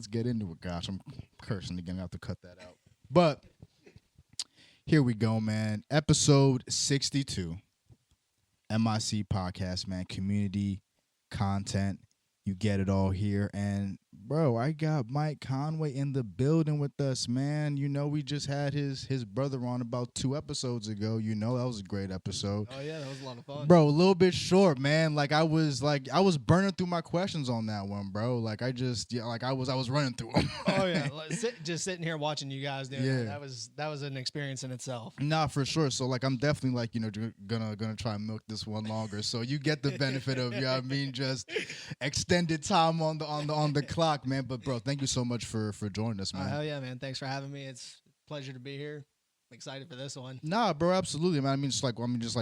let's get into it. Gosh, I'm cursing again. I have to cut that out. But here we go, man. Episode 62. MIC podcast, man. Community content. You get it all here. And, bro, I got Mike Conway in the building with us, man. You know, we just had his brother on about 2 episodes ago. You know, that was a great episode. Oh, yeah, that was a lot of fun. Bro, a little bit short, man. I was burning through my questions on that one, bro. I was running through them. Oh, yeah. Just sitting here watching you guys do it. That was an experience in itself. Nah, for sure. So, I'm definitely, gonna try and milk this one longer. So you get the benefit of, you know what I mean, just extended time on the clock, man. But bro, thank you so much for joining us, man. Hell yeah, man. Thanks for having me. It's a pleasure to be here. I'm excited for this one. Nah, bro, absolutely, man. I mean,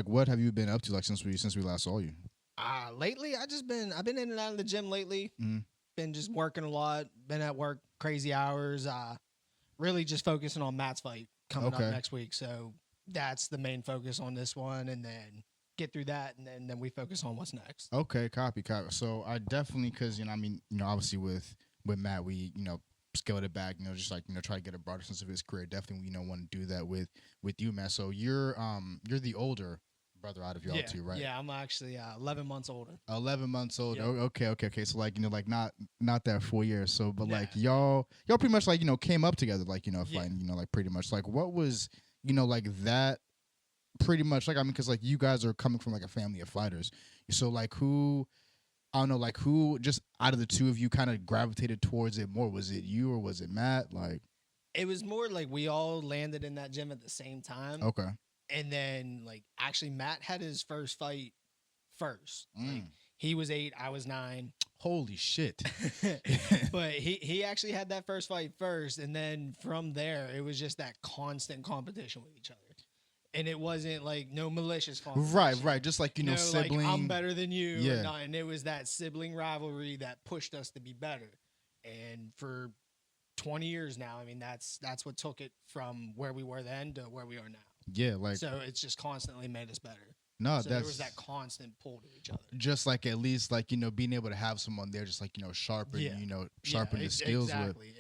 what have you been up to since we last saw you? Lately, I've been in and out of the gym lately. Mm-hmm. Been just working a lot. Been at work crazy hours. Really just focusing on Matt's fight coming up next week. So that's the main focus on this one, and then get through that, and then we focus on what's next. Okay, copy. So I definitely, because obviously with Matt, we scaled it back, try to get a broader sense of his career. Definitely, want to do that with you, man. So you're the older brother out of y'all too, right? Yeah, I'm actually 11 months older. 11 months older. Yep. Okay. So not that 4 years. So, but y'all pretty much came up together, fighting, pretty much what was that. Pretty much, because you guys are coming from a family of fighters. So who just out of the two of you kind of gravitated towards it more? Was it you or was it Matt? It was more we all landed in that gym at the same time. Okay. And then actually Matt had his first fight first. He was 8, I was 9. Holy shit. But he actually had that first fight first, and then from there it was just that constant competition with each other. And it wasn't no malicious competition. Right. Just sibling. I'm better than you. Yeah. Or not. And it was that sibling rivalry that pushed us to be better. And for 20 years now, I mean, that's what took it from where we were then to where we are now. Yeah, so it's just constantly made us better. No, so there was that constant pull to each other. Just at least being able to have someone there, just sharpen the skills exactly.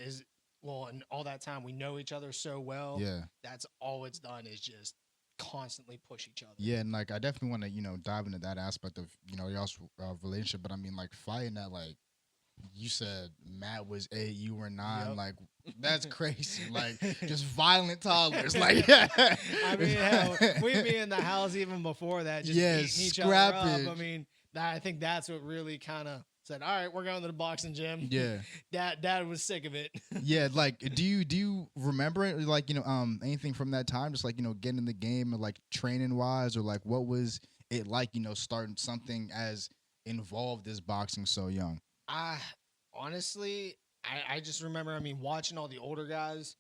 And all that time we know each other so well. Yeah, that's all it's done is just constantly push each other. Yeah, and I definitely want to dive into that aspect of y'all's relationship. But I mean fighting that you said Matt was 8, you were 9. Yep. That's crazy. Just violent toddlers. I mean, hell, we'd be in the house even before that, just beating each other up. I mean, I think that's what really kind of said, all right, we're going to the boxing gym. Yeah. Dad was sick of it. Yeah, do you remember it? Anything from that time? Just getting in the game and training wise, or what was it starting something as involved as boxing so young? Honestly, I just remember, watching all the older guys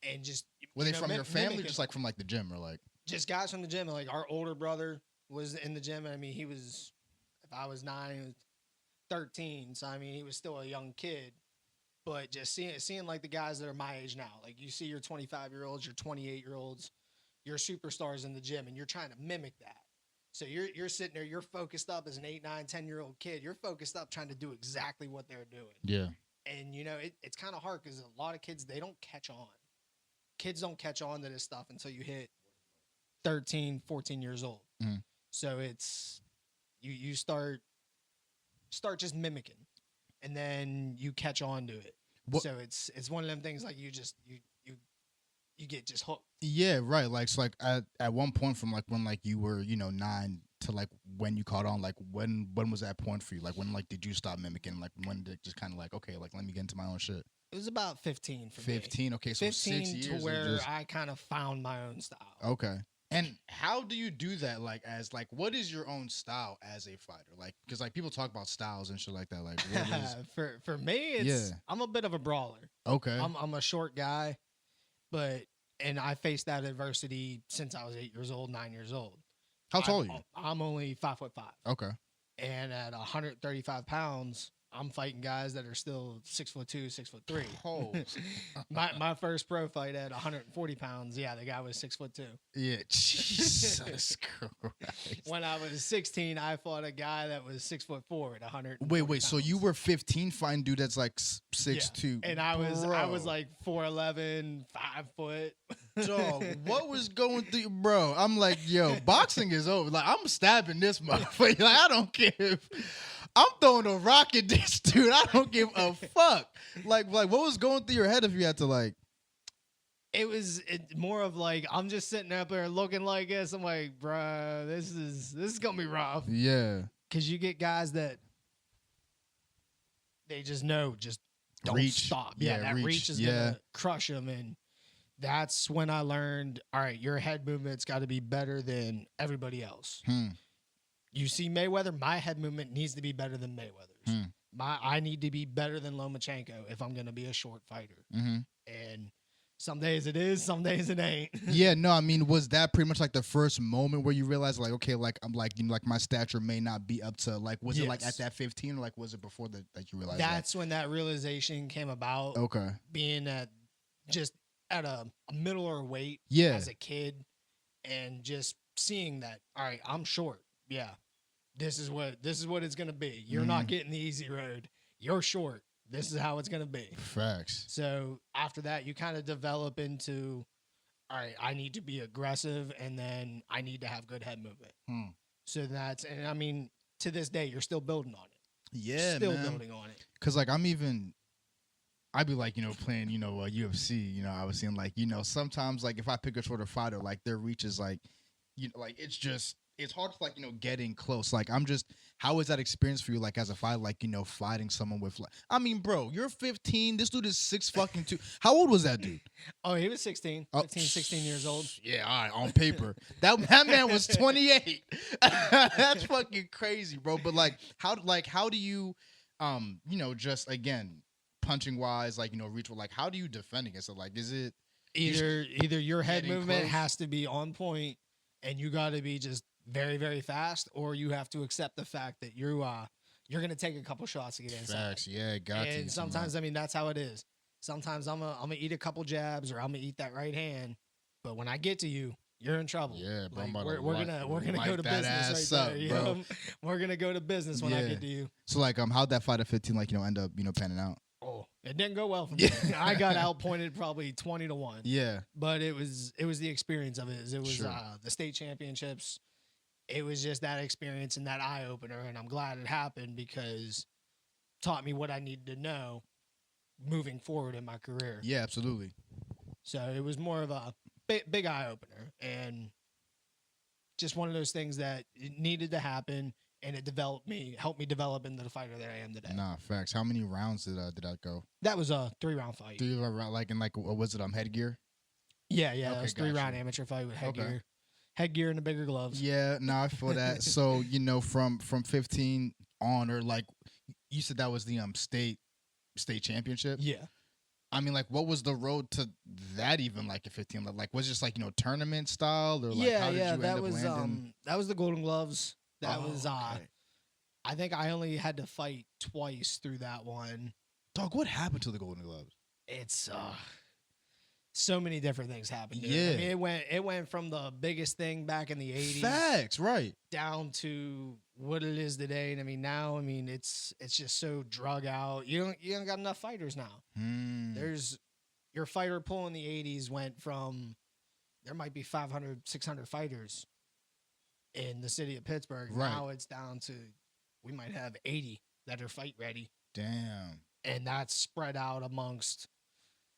and just. Were they from your family, just from the gym, or just guys from the gym? And our older brother was in the gym. And he was, if I was 9, he was 13. So he was still a young kid. But just seeing the guys that are my age now, you see your 25-year-olds, your 28-year-olds, your superstars in the gym, and you're trying to mimic that. So you're sitting there, you're focused up as an 8, 9, 10-year-old kid. You're focused up trying to do exactly what they're doing. Yeah. And, it's kind of hard because a lot of kids, they don't catch on. Kids don't catch on to this stuff until you hit 13, 14 years old. Mm-hmm. So it's, you start just mimicking, and then you catch on to it. What? So it's one of them things you get just hooked. Yeah, right. At one point from when you were 9 to when you caught on, when was that point for you? When did you stop mimicking? When did it just kind of okay, let me get into my own shit? It was about 15 for me. 15. Okay, so 15 6 years to where I kind of found my own style. Okay. And how do you do that? What is your own style as a fighter? Because people talk about styles and shit like that. What is... for me, I'm a bit of a brawler. Okay. I'm a short guy, and I faced that adversity since I was 8 years old, 9 years old. How tall are you? I'm only 5'5". Okay. And at 135 pounds, I'm fighting guys that are still 6'2", 6'3". Oh. My first pro fight at 140 pounds. Yeah, the guy was 6'2". Yeah, Jesus Christ. When I was 16, I fought a guy that was 6'4" at 100. Wait. So you were 15 fighting dude that's like 6'2", and I was Bro. like 4'11", 5 foot. Dog, what was going through, bro? I'm like, yo, boxing is over. Like, I'm stabbing this motherfucker. Like, I don't care if I'm throwing a rock at this dude. I don't give a fuck. Like, what was going through your head if you had to like? It was more of like I'm just sitting up there looking like this. I'm like, bruh, this is gonna be rough. Yeah, because you get guys that they just know just don't reach. stop. Yeah, that reach is yeah. gonna crush them, and that's when I learned. All right, your head movement's got to be better than everybody else. You see Mayweather, my head movement needs to be better than Mayweather's. I need to be better than Lomachenko if I'm gonna be a short fighter. And some days it is, some days it ain't. Yeah, no, I mean, was that pretty much like the first moment where you realized, like, okay, like I'm like, you know, like my stature may not be up to like, was it like at that 15, or like was it before that you realized? That's when that realization came about. Okay, being at just at a middler weight, as a kid, and just seeing that, all right, I'm short. Yeah, this is what it's gonna be. You're not getting the easy road. You're short. This is how it's going to be. Facts. So after that, you kind of develop into, all right, I need to be aggressive, and then I need to have good head movement. So and I mean, to this day, you're still building on it. Yeah, still building on it. Because, like, I'd be like, you know, playing, you know, UFC, you know, I was seeing, like, you know, sometimes, like, if I pick a shorter fighter, like, their reach is, like, you know, like, it's hard to, like, you know, getting close. Like, how is that experience for you, like, as a fighter, like, you know, fighting someone with, like, I mean, bro, you're 15. This dude is 6'2". How old was that dude? Oh, he was 16, 15, 16 years old. Yeah, all right, on paper. that man was 28. That's fucking crazy, bro. But, like, how do you, you know, just, again, punching wise, like, you know, reach, like, how do you defend against it? Like, is it either your head movement close? Has to be on point, and you got to be just very, very fast, or you have to accept the fact that you're gonna take a couple shots to get inside. Facts, yeah, got to. And sometimes, I mean, that's how it is. Sometimes I'm gonna eat a couple jabs, or I'm gonna eat that right hand, but when I get to you, you're in trouble. Yeah, bro. Like, we're gonna go to business right there. You know? We're gonna go to business when I get to you. So, like, how'd that fight at 15, like, you know, end up, you know, panning out? Oh, it didn't go well for me. I got outpointed probably 20-1. Yeah, but it was the experience of it. It was sure. The state championships. It was just that experience and that eye opener, and I'm glad it happened because it taught me what I needed to know moving forward in my career. Yeah, absolutely. So it was more of a big eye opener, and just one of those things that it needed to happen, and it helped me develop into the fighter that I am today. Nah, facts. How many rounds did that go? That was a 3-round fight. 3-round, like, and like, what was it? Headgear? Yeah, Okay, that was 3-round amateur fight with headgear. Okay. Headgear and the bigger gloves. Yeah, I feel that. So, you know, from 15 on, or like you said, that was the state championship. Yeah. I mean, like, what was the road to that even, like, at 15? Like, was it just like, you know, tournament style, or like, how did you end up landing? That was the Golden Gloves. That was okay. I think I only had to fight twice through that one. Dog, what happened to the Golden Gloves? It's so many different things happened. Dude. Yeah, I mean, it went from the biggest thing back in the 80s, facts, right, down to what it is today. And I mean, now, I mean, it's just so drug out. You don't got enough fighters now. There's your fighter pool in the 80s went from, there might be 500, 600 fighters in the city of Pittsburgh. Right. Now it's down to, we might have 80 that are fight ready. Damn. And that's spread out amongst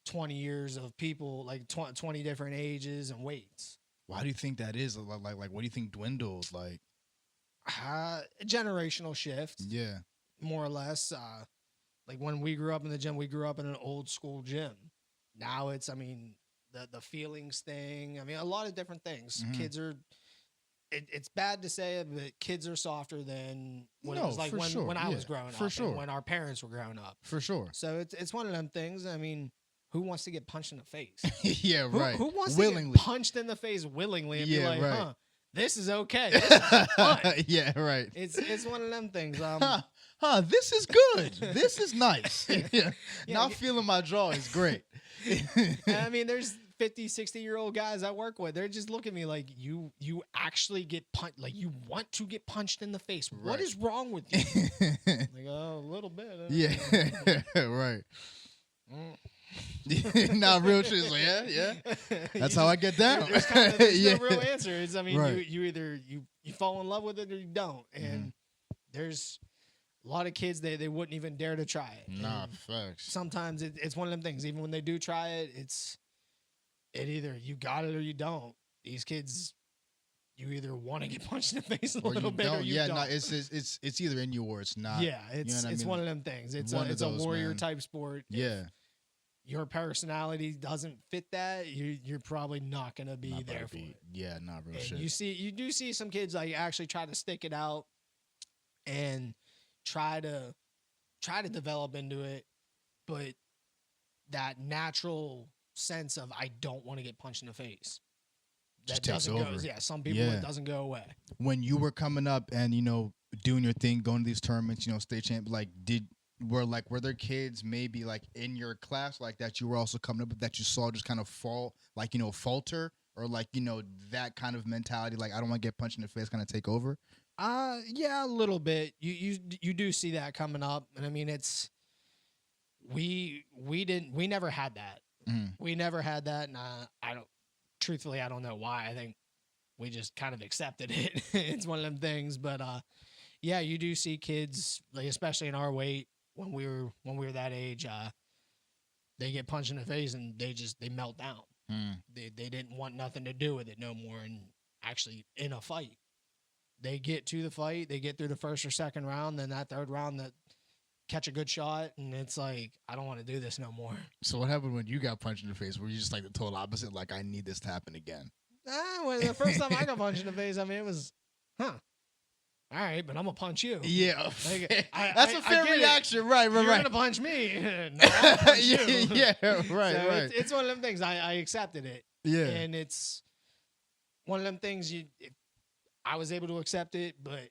20 years of people, like 20 different ages and weights. Why do you think that is? Like, what do you think dwindled? Like, generational shift. Yeah. More or less. Like when we grew up in the gym, we grew up in an old school gym. Now it's, I mean, the feelings thing. I mean, a lot of different things. Kids are, it's bad to say it, but kids are softer than what it was like when I was growing up. For sure. And when our parents were growing up. For sure. So it's one of them things. I mean, who wants to get punched in the face? Yeah, right. Who wants willingly to get punched in the face willingly and be like, right. huh, this is okay. This is fun. Yeah, right. It's one of them things. This is good. This is nice. Yeah. Yeah, Not feeling my jaw is great. And I mean, there's 50, 60-year-old guys I work with. They're just looking at me like, you actually get punched. Like, you want to get punched in the face. What Right. is wrong with you? Like, oh, a little bit. Yeah, right. Not real shit. Like, yeah. That's how I get down. There's Yeah. no real answer. It's, I mean, Right. you either you fall in love with it or you don't. And there's a lot of kids they wouldn't even dare to try it. Nah, And facts. sometimes it's one of them things. Even when they do try it, it either you got it or you don't. These kids, you either want to get punched in the face a Or little you bit don't. or you Yeah, don't. no, it's either in you or it's not. Yeah, it's know what I mean? one of them things. It's One of a those, warrior man. type sport. If Yeah. your personality doesn't fit that, you're probably not gonna be Not there about for to be- it. Yeah, not real And shit. you do see some kids like actually try to stick it out and try to develop into it, but that natural sense of I don't want to get punched in the face. Just That takes doesn't go. over. Yeah, some people Yeah. it doesn't go away. When you were coming up and doing your thing, going to these tournaments, state champ, like were there kids maybe like in your class like that you were also coming up with that you saw just kind of fall, like falter, or like that kind of mentality, like I don't want to get punched in the face, kind of take over? Yeah, a little bit. You do see that coming up, and I mean we never had that. Mhm. We never had that, and I don't know why. I think we just kind of accepted it. It's one of them things, but yeah, you do see kids, like especially in our weight when we were that age, they get punched in the face and they melt down. They didn't want nothing to do with it no more. And actually, in a fight, they get to the fight, they get through the first or second round, then that third round, that catch a good shot, and it's like, I don't want to do this no more. So what happened when you got punched in the face? Were you just like the total opposite, like I need this to happen again? Well, the first time I got punched in the face, I mean, it was, all right, but I'm gonna punch you. Yeah, Like, that's a I fair get it. reaction, right? You're right. gonna punch me. No, I'll punch you. Yeah, right, So right. It's one of them things. I accepted it, Yeah, and it's one of them things. I was able to accept it, but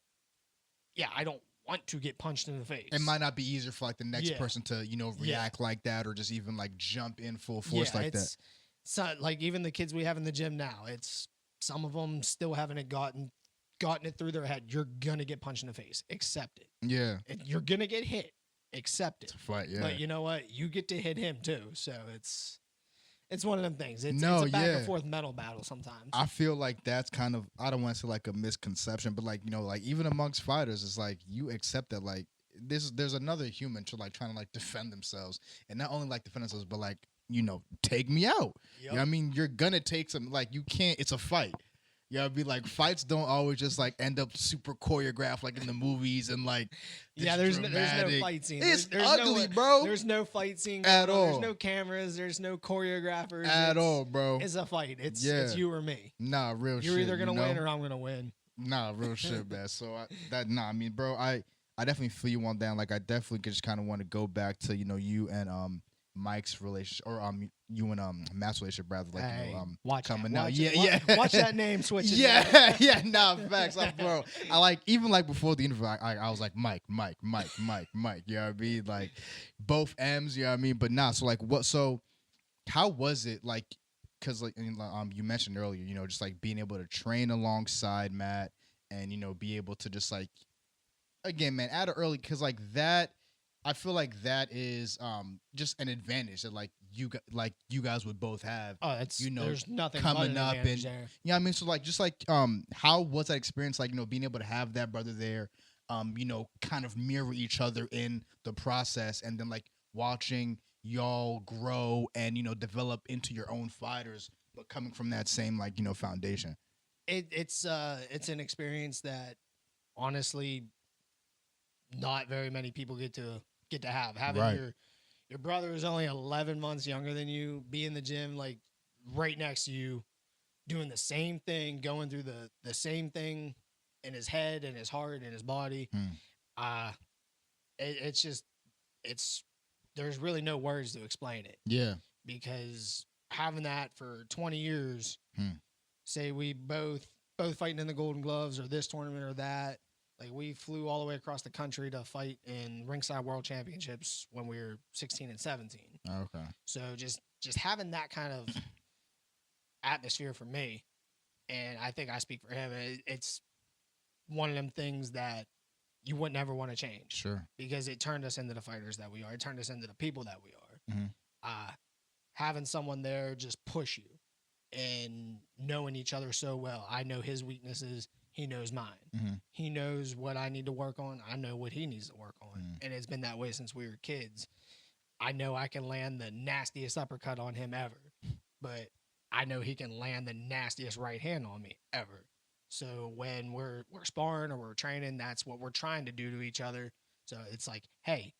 yeah, I don't want to get punched in the face. it might not be easier for like the next Yeah. person to react like that, or just even like jump in full force like that. So, like even the kids we have in the gym now, it's some of them still haven't gotten it through their head. You're gonna get punched in the face. Accept it. Yeah, You're gonna get hit. Accept it. it's a fight. Yeah, But you know what? You get to hit him too. So it's one of them things. It's No, a back yeah. and forth mental battle sometimes. I feel like that's kind of, I don't want to say like a misconception, but like like even amongst fighters, it's like you accept that like there's another human to like trying to like defend themselves, and not only like defend themselves, but like take me out. You know what I mean, you're gonna take some, like you can't. It's a fight. You know, be like fights don't always just like end up super choreographed like in the movies and like Yeah, there's no fight scene. It's There's ugly, no, bro. There's no fight scene At going on. all. There's no cameras. There's no choreographers At all, bro. It's a fight. It's Yeah. you or me. Nah, real shit. You're either gonna you know? win or I'm gonna win. Nah, real shit, man. So I mean, bro, I definitely feel you on that. Like I definitely just kind of want to go back to you and Mike's relationship, or you and Matt's relationship, rather, like Hey, watch coming that. out. Watch Yeah, it. yeah. Watch that name switch. Yeah, yeah, nah, facts, bro. I like, even like before the interview, I was like Mike. You know what I mean? Like both M's. You know what I mean? But nah. So like, so how was it like? Because like you mentioned earlier, just like being able to train alongside Matt and be able to just like, again, man, at an early, because like that. I feel like that is just an advantage that like you guys would both have. Oh, that's there's nothing coming but an up advantage and there. I mean, so like just like how was that experience like being able to have that brother there, kind of mirror each other in the process, and then like watching y'all grow and develop into your own fighters, but coming from that same like foundation. It's an experience that honestly not very many people get to have. Having Right. your brother who's only 11 months younger than you, be in the gym like right next to you, doing the same thing, going through the same thing in his head and his heart and his body. It's there's really no words to explain it. Yeah. Because having that for 20 years, Hmm. say we both both fighting in the Golden Gloves or this tournament or that. Like we flew all the way across the country to fight in ringside world championships when we were 16 and 17. Okay. So just having that kind of atmosphere for me, and I think I speak for him. It's one of them things that you would never want to change. Sure. Because it turned us into the fighters that we are. It turned us into the people that we are. Mm-hmm. Having someone there just push you and knowing each other so well. I know his weaknesses. He knows mine. Mm-hmm. He knows what I need to work on. I know what he needs to work on. Mm-hmm. And it's been that way since we were kids. I know I can land the nastiest uppercut on him ever, but I know he can land the nastiest right hand on me ever. So when we're sparring or we're training, that's what we're trying to do to each other. So it's like, hey,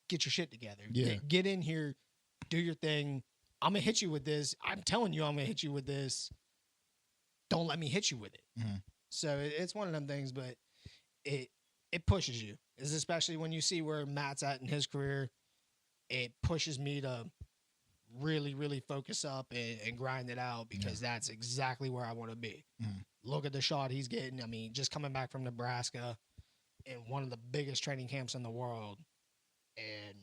get your shit together. Yeah. Get in here, do your thing. I'm going to hit you with this. I'm telling you I'm going to hit you with this. Don't let me hit you with it. Mm-hmm. So it's one of them things, but it pushes you. It's especially when you see where Matt's at in his career. It pushes me to really, really focus up and grind it out because that's exactly where I want to be. Mm-hmm. Look at the shot he's getting. I mean, just coming back from Nebraska in one of the biggest training camps in the world. And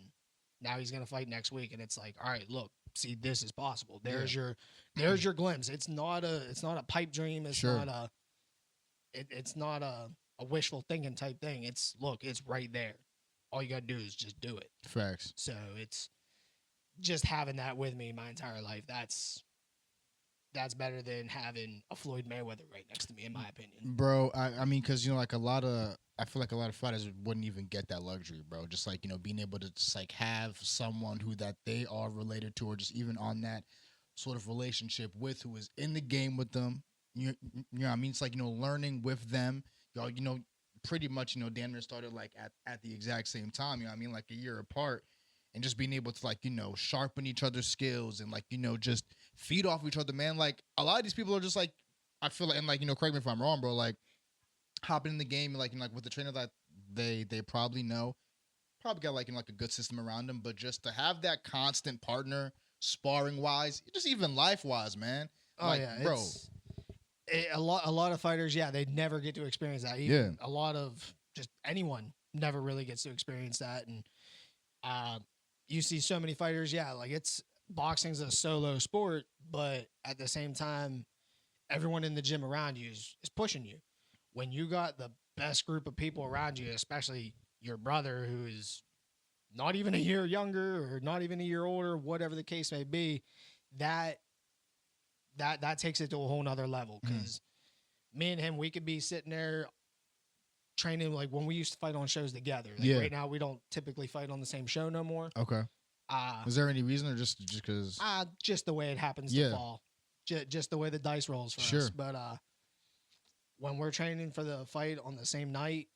now he's going to fight next week. And it's like, all right, look, see, this is possible. There's your glimpse. It's not a pipe dream. It's not a wishful thinking type thing. It's right there. All you got to do is just do it. Facts. So it's just having that with me my entire life. That's better than having a Floyd Mayweather right next to me, in my opinion. Bro, I mean, because, I feel like a lot of fighters wouldn't even get that luxury, bro. Just like, being able to just like have someone who that they are related to or just even on that sort of relationship with who is in the game with them. You know what I mean? It's like, learning with them. Y'all, pretty much, damn near started like at the exact same time, like a year apart. And just being able to like, sharpen each other's skills and like, just feed off each other, man. Like a lot of these people are just like, I feel like, and like, correct me if I'm wrong, bro, like hopping in the game and like, with the trainer that they probably know, probably got like, like a good system around them, but just to have that constant partner sparring wise, just even life wise, man. Oh like, yeah, bro. A lot of fighters, they never get to experience that. Even a lot of just anyone never really gets to experience that. And you see so many fighters, like boxing's a solo sport, but at the same time, everyone in the gym around you is pushing you. When you got the best group of people around you, especially your brother who is not even a year younger or not even a year older, whatever the case may be, that takes it to a whole nother level. Because me and him, we could be sitting there training like when we used to fight on shows together. Like right now, we don't typically fight on the same show no more. Okay. Is there any reason or just because? Just the way it happens to fall. Just the way the dice rolls for us. But when we're training for the fight on the same night,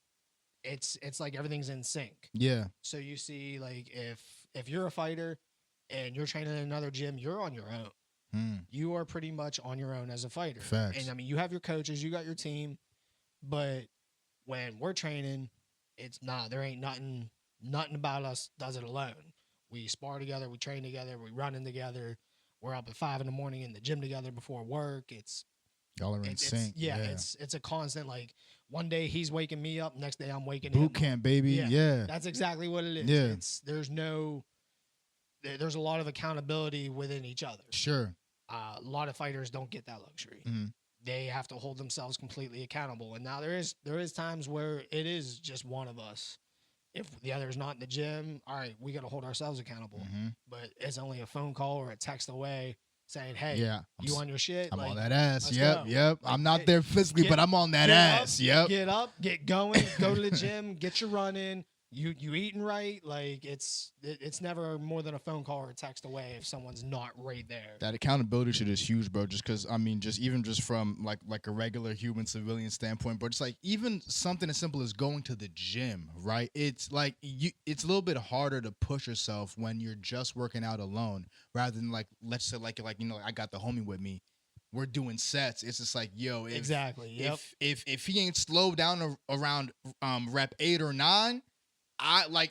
it's like everything's in sync. Yeah. So you see, like if you're a fighter and you're training in another gym, you're on your own. You are pretty much on your own as a fighter. Facts. And I mean, you have your coaches, you got your team, but when we're training, there ain't nothing about us does it alone. We spar together, we train together, we running together. We're up at 5 a.m. in the gym together before work. Y'all are in sync. It's a constant, like one day he's waking me up, next day I'm waking him up. Boot camp, baby. Yeah. That's exactly what it is. Yeah. There's a lot of accountability within each other. Sure. A lot of fighters don't get that luxury. Mm-hmm. They have to hold themselves completely accountable. And now there is times where it is just one of us. If the other is not in the gym, all right, we got to hold ourselves accountable. Mm-hmm. But it's only a phone call or a text away saying, hey, you on your shit? I'm on that ass. Yep. Like, I'm not there physically, but I'm on that ass. Yep. Get up, get going, go to the gym, get your run in. You eating right? Like it's never more than a phone call or a text away if someone's not right there. That accountability shit is huge, bro. Just because just from like a regular human civilian standpoint, but it's like even something as simple as going to the gym, right? It's like it's a little bit harder to push yourself when you're just working out alone, rather than like let's say like I got the homie with me. We're doing sets. It's just like, yo, exactly. Yep. If he ain't slowed down around rep 8 or 9.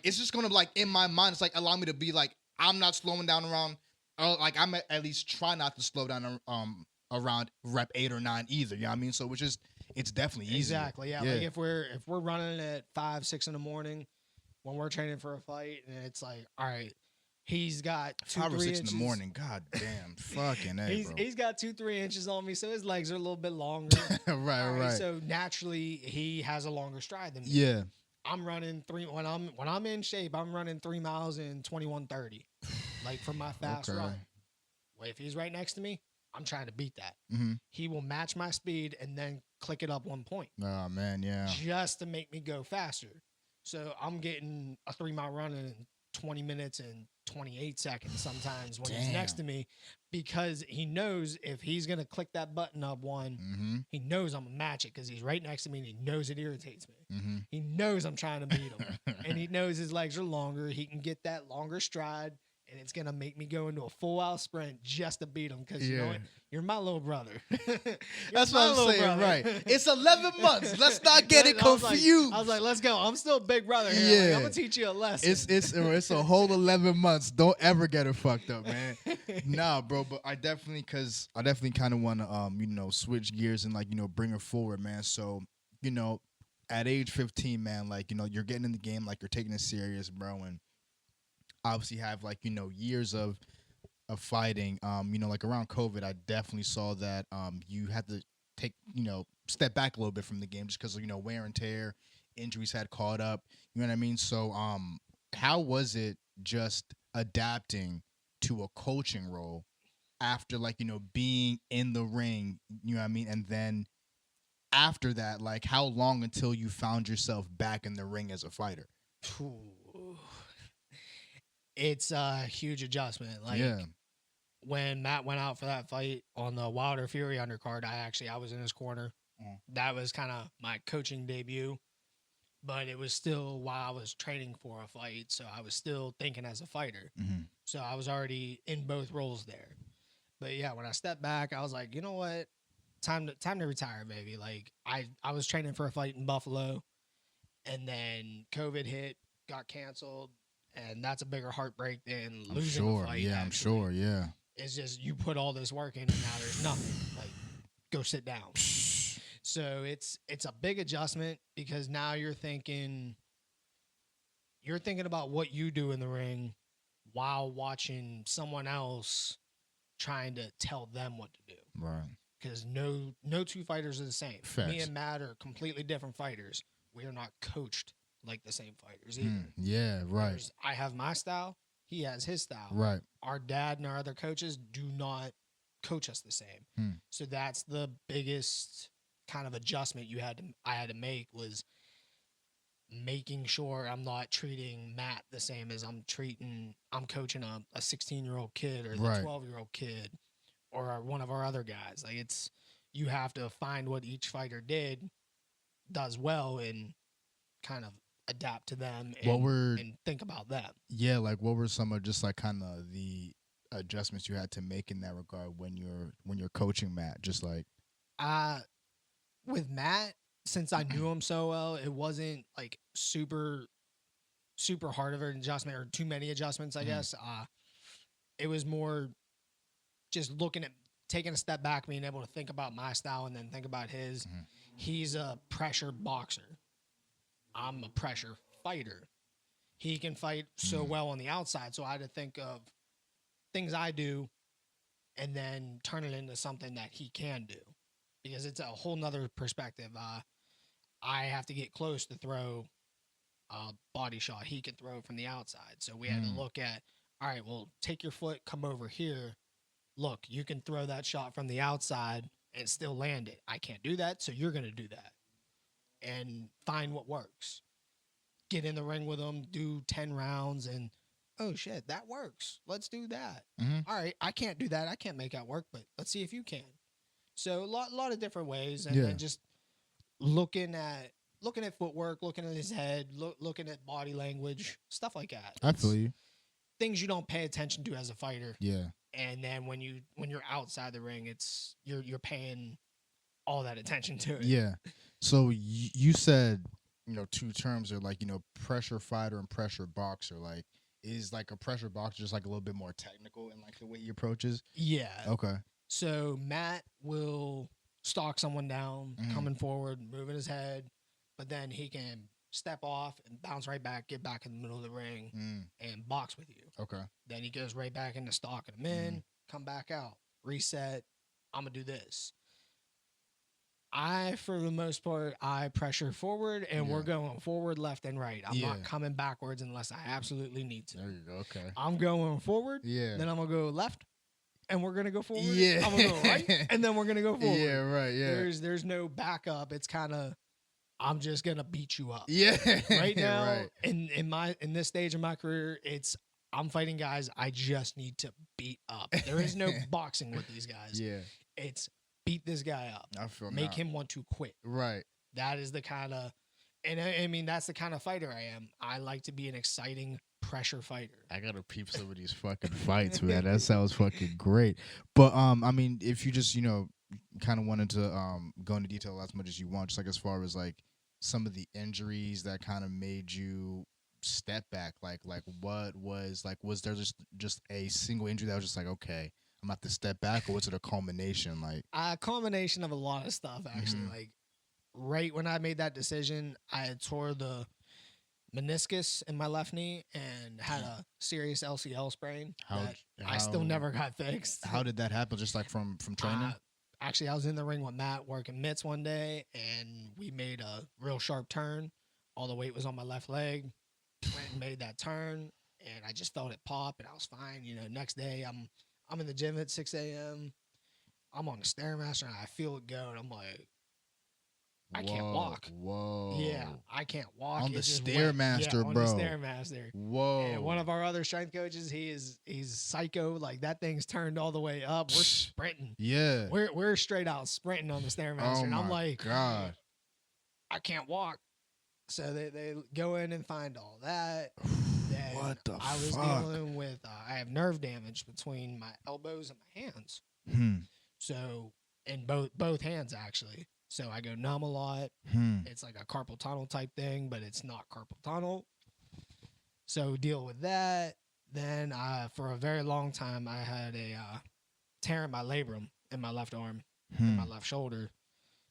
It's just gonna like in my mind, it's like allow me to be like I'm not slowing down around, or like I'm at least try not to slow down around rep 8 or 9 either. You know what I mean? So it's definitely easier. Exactly. Yeah. Like if we're running at 5, 6 in the morning when we're training for a fight, and it's like, all right, he's got 2, 5 or 3 6 inches. in the morning. God damn, fucking A, bro. He's got 2, 3 inches on me, so his legs are a little bit longer. right. So naturally, he has a longer stride than me. Yeah. I'm running when I'm in shape. I'm running 3 miles in 21:30, like for my fast run. Well, if he's right next to me, I'm trying to beat that. Mm-hmm. He will match my speed and then click it up 1 point. Oh man, yeah. Just to make me go faster. So I'm getting a 3-mile run in 20 minutes and 28 seconds sometimes when he's next to me, because he knows if he's going to click that button up one, he knows I'm going to match it because he's right next to me and he knows it irritates me. He knows I'm trying to beat him and he knows his legs are longer. He can get that longer stride and it's going to make me go into a full-out sprint just to beat him because you know what? You're my little brother. That's what I'm saying, right. It's 11 months. Let's not get it confused. I was like, let's go. I'm still big brother here. Yeah. Like, I'm going to teach you a lesson. It's a whole 11 months. Don't ever get it fucked up, man. Nah, bro, but I definitely kind of want to, switch gears and, bring it forward, man. So, at age 15, man, you're getting in the game, you're taking it serious, bro, and obviously have, years of fighting. Around COVID, I definitely saw that you had to take, step back a little bit from the game just because of, wear and tear, injuries had caught up. You know what I mean? So how was it just adapting to a coaching role after, being in the ring, you know what I mean? And then after that, how long until you found yourself back in the ring as a fighter? It's a huge adjustment. When Matt went out for that fight on the Wilder Fury undercard, I was in his corner. That was kind of my coaching debut, but it was still while I was training for a fight, so I was still thinking as a fighter. So I was already in both roles there. But yeah, when I stepped back, I was like, you know what? Time to retire, baby. I was training for a fight in Buffalo, and then COVID hit, got canceled, and that's a bigger heartbreak than losing a fight. Yeah, I'm sure. Yeah. It's just you put all this work in and now there's nothing. Go sit down. So it's a big adjustment because now you're thinking about what you do in the ring while watching someone else trying to tell them what to do. Right. Because no two fighters are the same. Facts. Me and Matt are completely different fighters. We are not coached like the same fighters either. Yeah, right. I have my style. He has his style. Right. Our dad and our other coaches do not coach us the same. So that's the biggest kind of adjustment I had to make was making sure I'm not treating Matt the same as I'm coaching a 16-year-old kid or the 12-year-old kid or one of our other guys. You have to find what each fighter does well and kind of adapt to them and think about them. Yeah, what were some of just kind of the adjustments you had to make in that regard when you're coaching Matt? Just with Matt, since I knew him so well, it wasn't super hard of an adjustment or too many adjustments, I guess. It was more just taking a step back, being able to think about my style and then think about his. He's a pressure boxer. I'm a pressure fighter. He can fight so well on the outside, so I had to think of things I do and then turn it into something that he can do because it's a whole nother perspective. I have to get close to throw a body shot. He can throw from the outside. So we had to look at, all right, well, take your foot, come over here. Look, you can throw that shot from the outside and still land it. I can't do that, so you're going to do that. And find what works. Get in the ring with them, do 10 rounds, and, oh, shit, that works. Let's do that. All right, I can't do that. I can't make that work, but let's see if you can. So a lot of different ways, and then just looking at footwork, looking at his head, looking at body language, stuff like that. I feel you. Things you don't pay attention to as a fighter. Yeah. And then when you're outside the ring, it's you're paying all that attention to it. Yeah. So you said, two terms are pressure fighter and pressure boxer. Is a pressure boxer just a little bit more technical in the way he approaches? Yeah. Okay. So Matt will stalk someone down, coming forward, moving his head, but then he can step off and bounce right back, get back in the middle of the ring, and box with you. Okay. Then he goes right back into stalking him in, come back out, reset. I'm gonna do this. For the most part, I pressure forward, and we're going forward, left, and right. I'm not coming backwards unless I absolutely need to. There you go. Okay. I'm going forward. Yeah. Then I'm gonna go left, and we're gonna go forward. Yeah. I'm gonna go right, and then we're gonna go forward. Yeah. Right. Yeah. There's no backup. It's kind of, I'm just gonna beat you up. Yeah. Right now, right. in this stage of my career, I'm fighting guys I just need to beat up. There is no boxing with these guys. Yeah. It's beat this guy up. I feel Make him want to quit. Right. That is the kind of, and I mean, that's the kind of fighter I am. I like to be an exciting pressure fighter. I gotta peep some of these fucking fights, man. That sounds fucking great. But I mean, if you just kind of wanted to go into detail as much as you want, just like as far as like some of the injuries that kind of made you step back, like what was there just a single injury that was just like, okay, I'm about to step back, or was it a culmination? Like A combination of a lot of stuff, actually. Like right when I made that decision, I had tore the meniscus in my left knee and had a serious LCL sprain that I still never got fixed. How did that happen? Just like from training? Actually, I was in the ring with Matt working mitts one day, and we made a real sharp turn. All the weight was on my left leg. Went and made that turn, and I just felt it pop, and I was fine. Next day I'm in the gym at 6 a.m. I'm on the Stairmaster, and I feel it go, and I'm like, I can't walk. Whoa. Yeah, I can't walk. On the Stairmaster, bro. On the Stairmaster. Whoa. And one of our other strength coaches, he's psycho. Like, that thing's turned all the way up. We're sprinting. Yeah. We're straight out sprinting on the Stairmaster. Oh and I'm my like, God. I can't walk. So they go in and find all that. Then what the I was fuck? dealing with, I have nerve damage between my elbows and my hands. So, in both hands, actually. So I go numb a lot. It's like a carpal tunnel type thing, but it's not carpal tunnel. So deal with that. Then for a very long time, I had a tear in my labrum in my left arm and my left shoulder.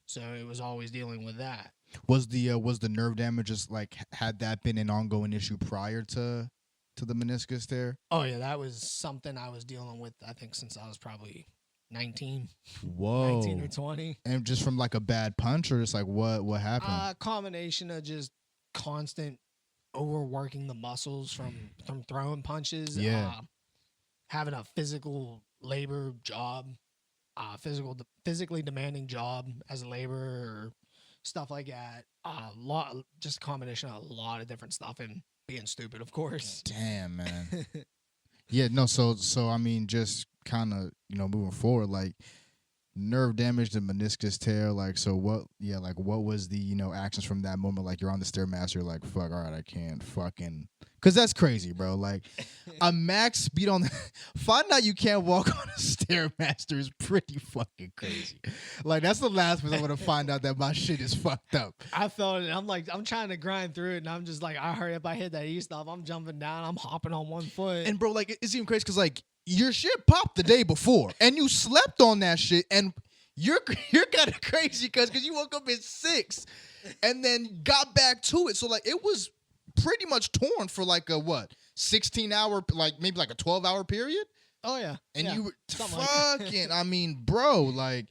So it was always dealing with that. Was the nerve damage just like, had that been an ongoing issue prior to the meniscus there? Oh yeah, that was something I was dealing with, I think, since I was probably 19. Whoa. 19 or 20. And just from like a bad punch, or just like what happened? A combination of just constant overworking the muscles from throwing punches. Yeah. Having a physical labor job, physically demanding job as a laborer, or stuff like that. Just a combination of a lot of different stuff, and being stupid, of course. Damn, man. Yeah, no, so I mean, just kind of, moving forward, like nerve damage, the meniscus tear, like, so what was the, actions from that moment? Like, you're on the Stairmaster, you're like, fuck, all right, I can't fucking, because that's crazy, bro. Like, a max speed on find out you can't walk on a Stairmaster is pretty fucking crazy. Like, that's the last place I want to find out that my shit is fucked up. I felt it. I'm like, I'm trying to grind through it, and I'm just like, I hurry up, I hit that E-stop, I'm jumping down, I'm hopping on one foot. And, bro, like, it's even crazy because, like, your shit popped the day before, and you slept on that shit, and you're kind of crazy because you woke up at 6 and then got back to it. So, like, it was pretty much torn for, like, a, 16-hour, like, maybe, like, a 12-hour period? Oh, yeah. And yeah. you were Something fucking, I mean, bro, like.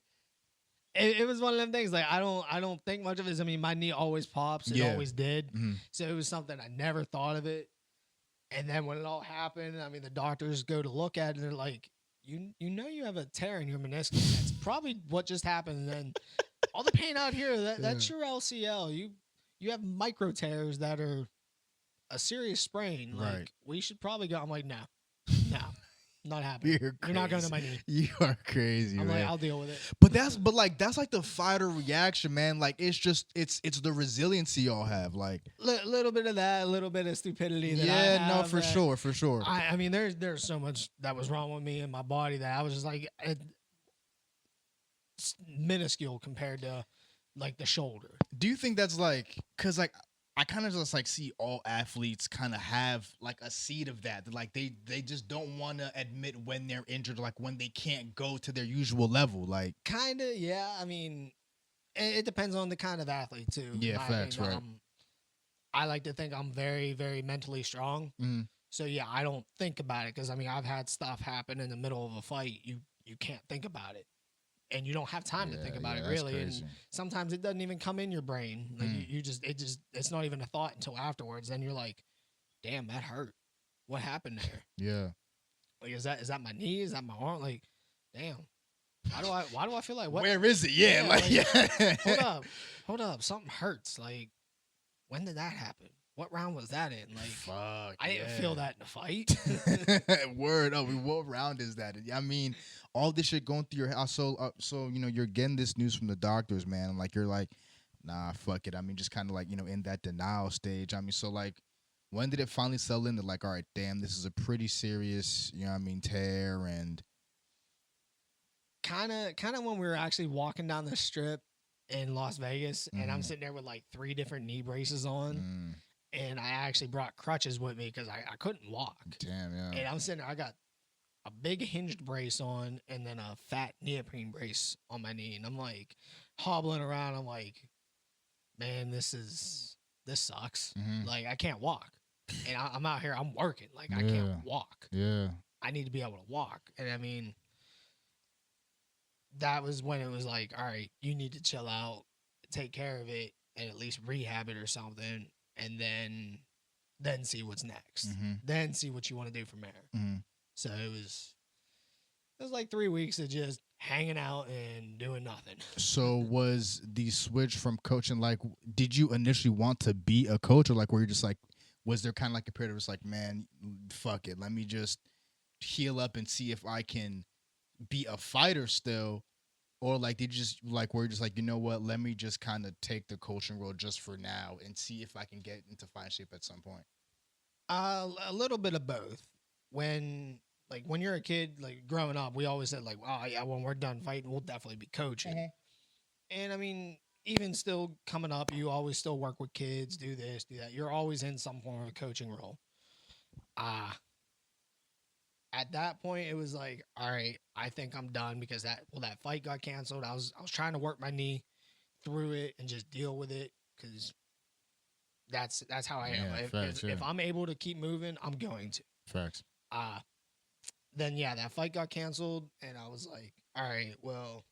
It was one of them things, like, I don't think much of it. I mean, my knee always pops. It always did. So it was something I never thought of it. And then when it all happened, I mean, the doctors go to look at it, and they're like, you have a tear in your meniscus. That's probably what just happened. And then all the pain out here, that's your LCL. You have micro tears that are a serious sprain. Like, right. We should probably go. I'm like, no, not happening. You're not going to my knee. You are crazy, I'm man. like, I'll deal with it. But that's like the fighter reaction, man. Like, it's the resiliency y'all have. Like, little bit of that, a little bit of stupidity. That I have, for sure. I mean, there's so much that was wrong with me and my body that I was just like, minuscule compared to like the shoulder. Do you think that's like, because like I kind of just like see all athletes kind of have like a seed of that. Like they just don't want to admit when they're injured, like when they can't go to their usual level. Like Kind of, yeah. I mean, it depends on the kind of athlete too. In yeah, my facts, opinion. right? I like to think I'm very, very mentally strong. Mhm. So yeah, I don't think about it because I mean I've had stuff happen in the middle of a fight. You can't think about it, and you don't have time to think about it that's really. crazy. And sometimes it doesn't even come in your brain. Like you just it's not even a thought until afterwards. Then you're like, damn, that hurt. What happened there? Yeah. Like is that my knee? Is that my arm? Like, damn. Why do I feel like what? Where is it? Yeah, like yeah. Hold up. Something hurts. Like, when did that happen? What round was that in? Like, Fuck. I didn't feel that in a fight. Word. Oh, what round is that? I mean, all this shit going through your house. So you know, you're getting this news from the doctors, man. And like, you're like, nah, fuck it. I mean, just kind of like, you know, in that denial stage. I mean, so like, when did it finally settle in? That like, all right, damn, this is a pretty serious, you know what I mean, tear and. Kind of when we were actually walking down the strip in Las Vegas, and I'm sitting there with like 3 different knee braces on, and I actually brought crutches with me because I couldn't walk. Damn, yeah. And I'm sitting there, I got a big hinged brace on, and then a fat neoprene brace on my knee, and I'm like hobbling around. I'm like, man, this sucks. Like I can't walk, and I'm out here, I'm working, like I can't walk. Yeah. I need to be able to walk, and I mean. That was when it was like, all right, you need to chill out, take care of it, and at least rehab it or something, and then see what's next. Then see what you want to do from there. So it was like 3 weeks of just hanging out and doing nothing. So was the switch from coaching like? Did you initially want to be a coach, or like were you just like? Was there kind of like a period of just like, man, fuck it, let me just heal up and see if I can be a fighter still, or like did you just like were you just like, you know what, let me just kind of take the coaching role just for now and see if I can get into fight shape at some point? A little bit of both. When you're a kid, like growing up, we always said like, oh yeah, when we're done fighting, we'll definitely be coaching. And I mean, even still coming up, you always still work with kids, do this, do that. You're always in some form of a coaching role. At that point, it was like, all right, I think I'm done because that fight got canceled. I was trying to work my knee through it and just deal with it because that's how I am. If I'm able to keep moving, I'm going to. Facts. Then yeah, that fight got canceled, and I was like, all right, well,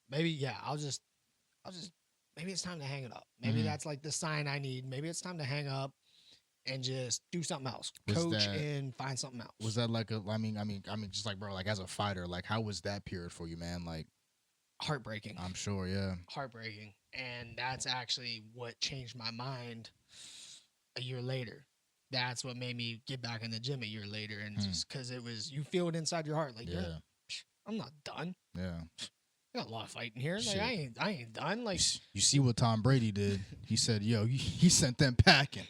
maybe maybe it's time to hang it up. Maybe that's like the sign I need. Maybe it's time to hang up. And just do something else, coach and find something else. Was that like I mean, just like, bro, like as a fighter, like how was that period for you, man? Like heartbreaking. I'm sure, yeah. Heartbreaking, and that's actually what changed my mind. A year later, that's what made me get back in the gym a year later, and just because it was, you feel it inside your heart, like, yeah, I'm not done. Yeah. I got a lot of fighting here. Like I ain't done. Like you see what Tom Brady did? He said, "Yo, he sent them packing.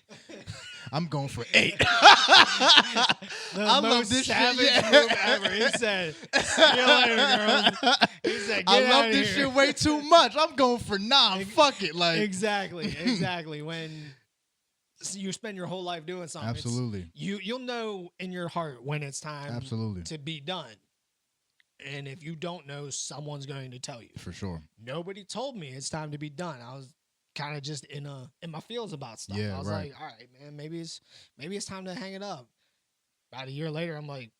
I'm going for 8." I love this savage move ever. He said, "See you later, girls." He said, "I love this shit way too much. I'm going for 9. Fuck it." Like exactly. When you spend your whole life doing something, absolutely, you'll know in your heart when it's time, absolutely, to be done. And if you don't know, someone's going to tell you. For sure. Nobody told me it's time to be done. I was kind of just in my feels about stuff. Yeah, I was like, all right, man, maybe it's time to hang it up. About a year later, I'm like,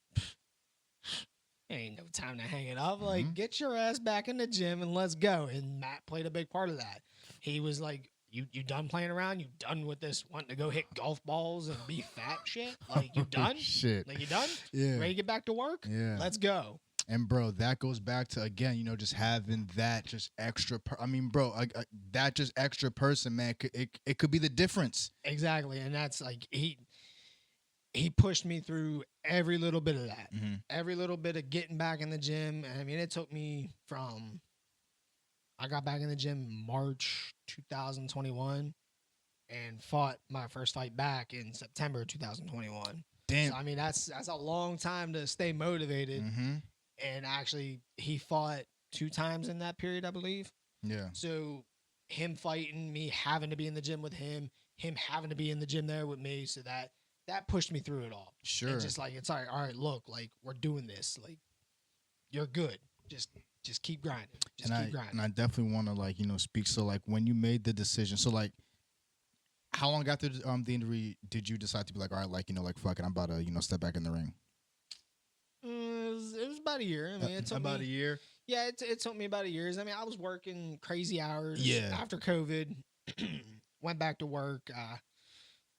ain't no time to hang it up. Like, get your ass back in the gym and let's go. And Matt played a big part of that. He was like, you done playing around? You done with this wanting to go hit golf balls and be fat shit? Like, you done? Shit. Like, you done? Yeah. Ready to get back to work? Yeah. Let's go. And bro, that goes back to, again, you know, just having that just extra. That just extra person, man. It could be the difference. Exactly, and that's like he pushed me through every little bit of that, every little bit of getting back in the gym. And I mean, it took me from I got back in the gym March 2021 and fought my first fight back in September 2021. Damn. So I mean, that's a long time to stay motivated. And actually, he fought 2 times in that period, I believe. Yeah. So him fighting, me having to be in the gym with him having to be in the gym there with me. So that pushed me through it all. Sure. And just like, it's all right, look, like, we're doing this. Like, you're good. Just keep grinding. Just keep grinding. And I definitely want to, like, speak. So, like, when you made the decision, so, like, how long after the injury did you decide to be like, all right, like, like, fuck it, I'm about to, step back in the ring? It was about a year. I mean, it took about me, a year. Yeah, it took me about a year. I mean, I was working crazy hours. Yeah. After COVID, went back to work.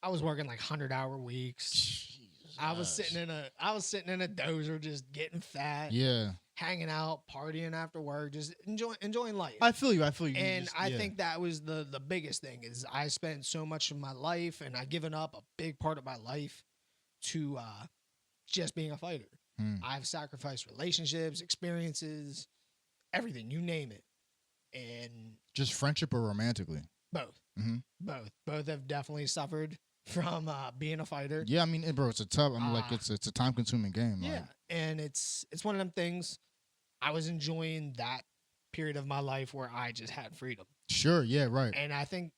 I was working like 100-hour weeks. Jesus. I was sitting in a dozer, just getting fat. Yeah. Hanging out, partying after work, just enjoying life. I feel you. And I think that was the biggest thing is I spent so much of my life, and I given up a big part of my life to just being a fighter. I've sacrificed relationships, experiences, everything, you name it. And just friendship or romantically? Both. Mm-hmm. Both have definitely suffered from being a fighter. Yeah, I mean, bro, it's a tough. I mean, like, it's a time consuming game. Yeah, like. And it's one of them things. I was enjoying that period of my life where I just had freedom. Sure. Yeah. Right. And I think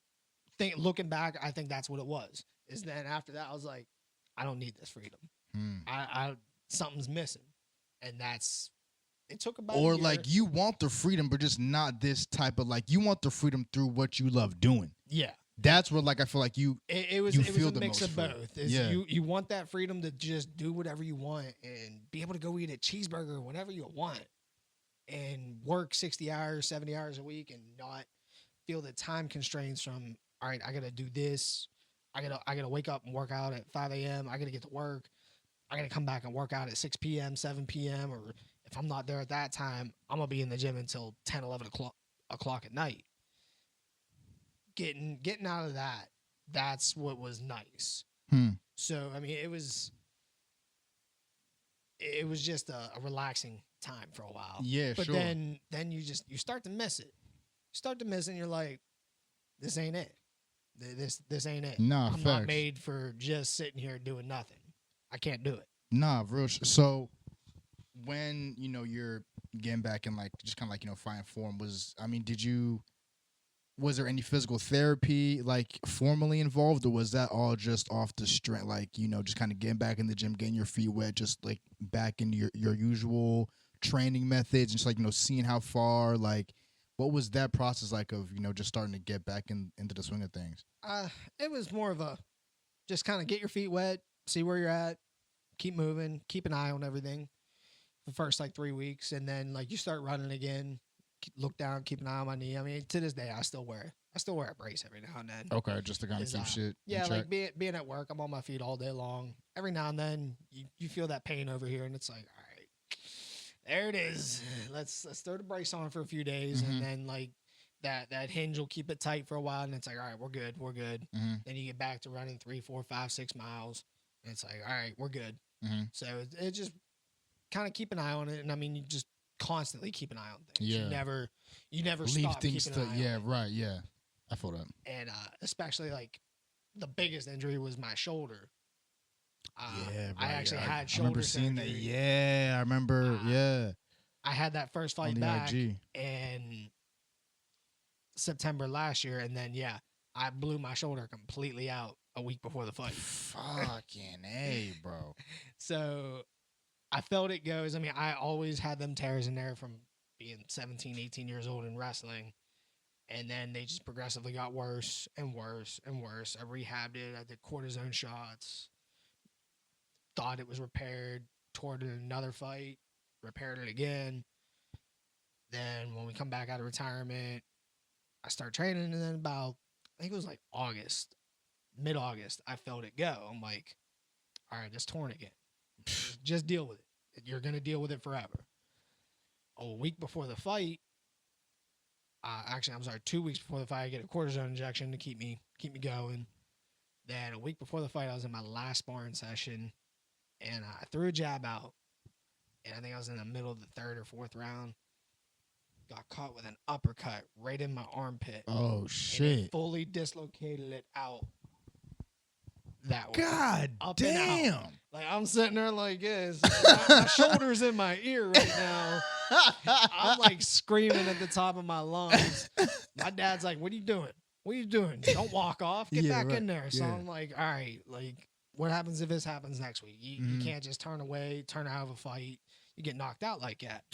looking back, I think that's what it was. Is then after that, I was like, I don't need this freedom. I something's missing, and it took about. Or a year. like you want the freedom, but just not this type of like you want the freedom through what you love doing. Yeah. That's where, like, I feel like it was a mix of both. You want that freedom to just do whatever you want and be able to go eat a cheeseburger whenever you want and work 60 hours, 70 hours a week and not feel the time constraints from, all right, I got to do this. I got to wake up and work out at 5 a.m. I got to get to work. I got to come back and work out at 6 p.m., 7 p.m. Or if I'm not there at that time, I'm going to be in the gym until 10, 11 o'clock at night. Getting out of that, that's what was nice. So, I mean, it was just a relaxing time for a while. Yeah, but sure. Then you start to miss it. You start to miss it and you're like, this ain't it. This ain't it. Nah, I'm facts. not made for just sitting here doing nothing. I can't do it. Nah, real. So when, you're getting back in, like, just kind of like, fine form, was there any physical therapy, like, formally involved, or was that all just off the strength, like, just kind of getting back in the gym, getting your feet wet, just, like, back into your usual training methods, just, like, seeing how far, like, what was that process like of, just starting to get back into the swing of things? It was more of a just kind of get your feet wet, see where you're at, keep moving, keep an eye on everything the first, like, 3 weeks, and then, like, you start running again. Look down, keep an eye on my knee. I mean, to this day, I still wear a brace every now and then. Okay, just to kind of keep shit. Yeah, like being at work, I'm on my feet all day long. Every now and then, you feel that pain over here, and it's like, all right, there it is. Let's throw the brace on for a few days, and then like that hinge will keep it tight for a while, and it's like, all right, we're good. Then you get back to running 3, 4, 5, 6 miles, and it's like, all right, we're good. So it just kind of keep an eye on it, and I mean, you just constantly keep an eye on things. Yeah. You never leave stop things keeping an eye on it. Right, yeah. I feel that. And especially like the biggest injury was my shoulder. Yeah, I actually had shoulder I remember seeing surgery. that. Yeah, I remember. Yeah. I had that first fight On the back IG. in September last year, and then I blew my shoulder completely out a week before the fight. Fucking A, bro. So I felt it goes. I mean, I always had them tears in there from being 17, 18 years old in wrestling. And then they just progressively got worse and worse and worse. I rehabbed it. I did cortisone shots. Thought it was repaired. Tore it in another fight. Repaired it again. Then when we come back out of retirement, I start training. And then about, I think it was like August, mid-August, I felt it go. I'm like, all right, it's torn again. Just deal with it. You're going to deal with it forever. A week before the fight, 2 weeks before the fight, I get a cortisone injection to keep me going. Then a week before the fight, I was in my last sparring session, and I threw a jab out. And I think I was in the middle of the third or fourth round. Got caught with an uppercut right in my armpit. Oh, shit. And it fully dislocated it out. that way. God Up and out. damn. Like, I'm sitting there like this. My shoulder's in my ear right now. I'm like screaming at the top of my lungs. My dad's like, what are you doing? What are you doing? Don't walk off. Get back in there. So I'm like, all right, like, what happens if this happens next week? You can't just turn away, turn out of a fight. You get knocked out like that.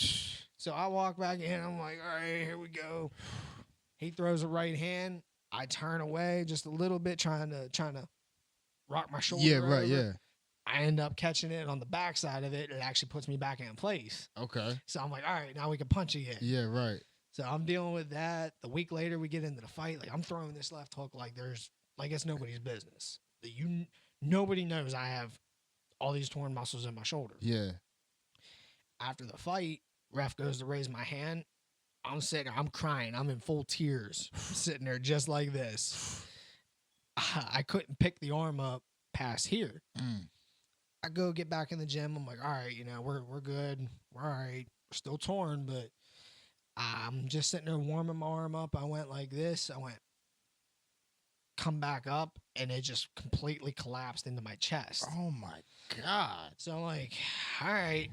So I walk back in. I'm like, all right, here we go. He throws a right hand. I turn away just a little bit, trying to rock my shoulder. Yeah, right, over. yeah. I end up catching it on the backside of it. It actually puts me back in place. Okay. So I'm like, all right, now we can punch again. Yeah, right. So I'm dealing with that. The week later, we get into the fight. Like, I'm throwing this left hook like it's nobody's business. Nobody knows I have all these torn muscles in my shoulder. Yeah. After the fight, ref goes to raise my hand. I'm sitting there, I'm crying. I'm in full tears, sitting there just like this. I couldn't pick the arm up past here. I go get back in the gym. I'm like, all right, we're good. We're all right. We're still torn, but I'm just sitting there warming my arm up. I went like this. I went, come back up, and it just completely collapsed into my chest. Oh, my God. So I'm like, all right,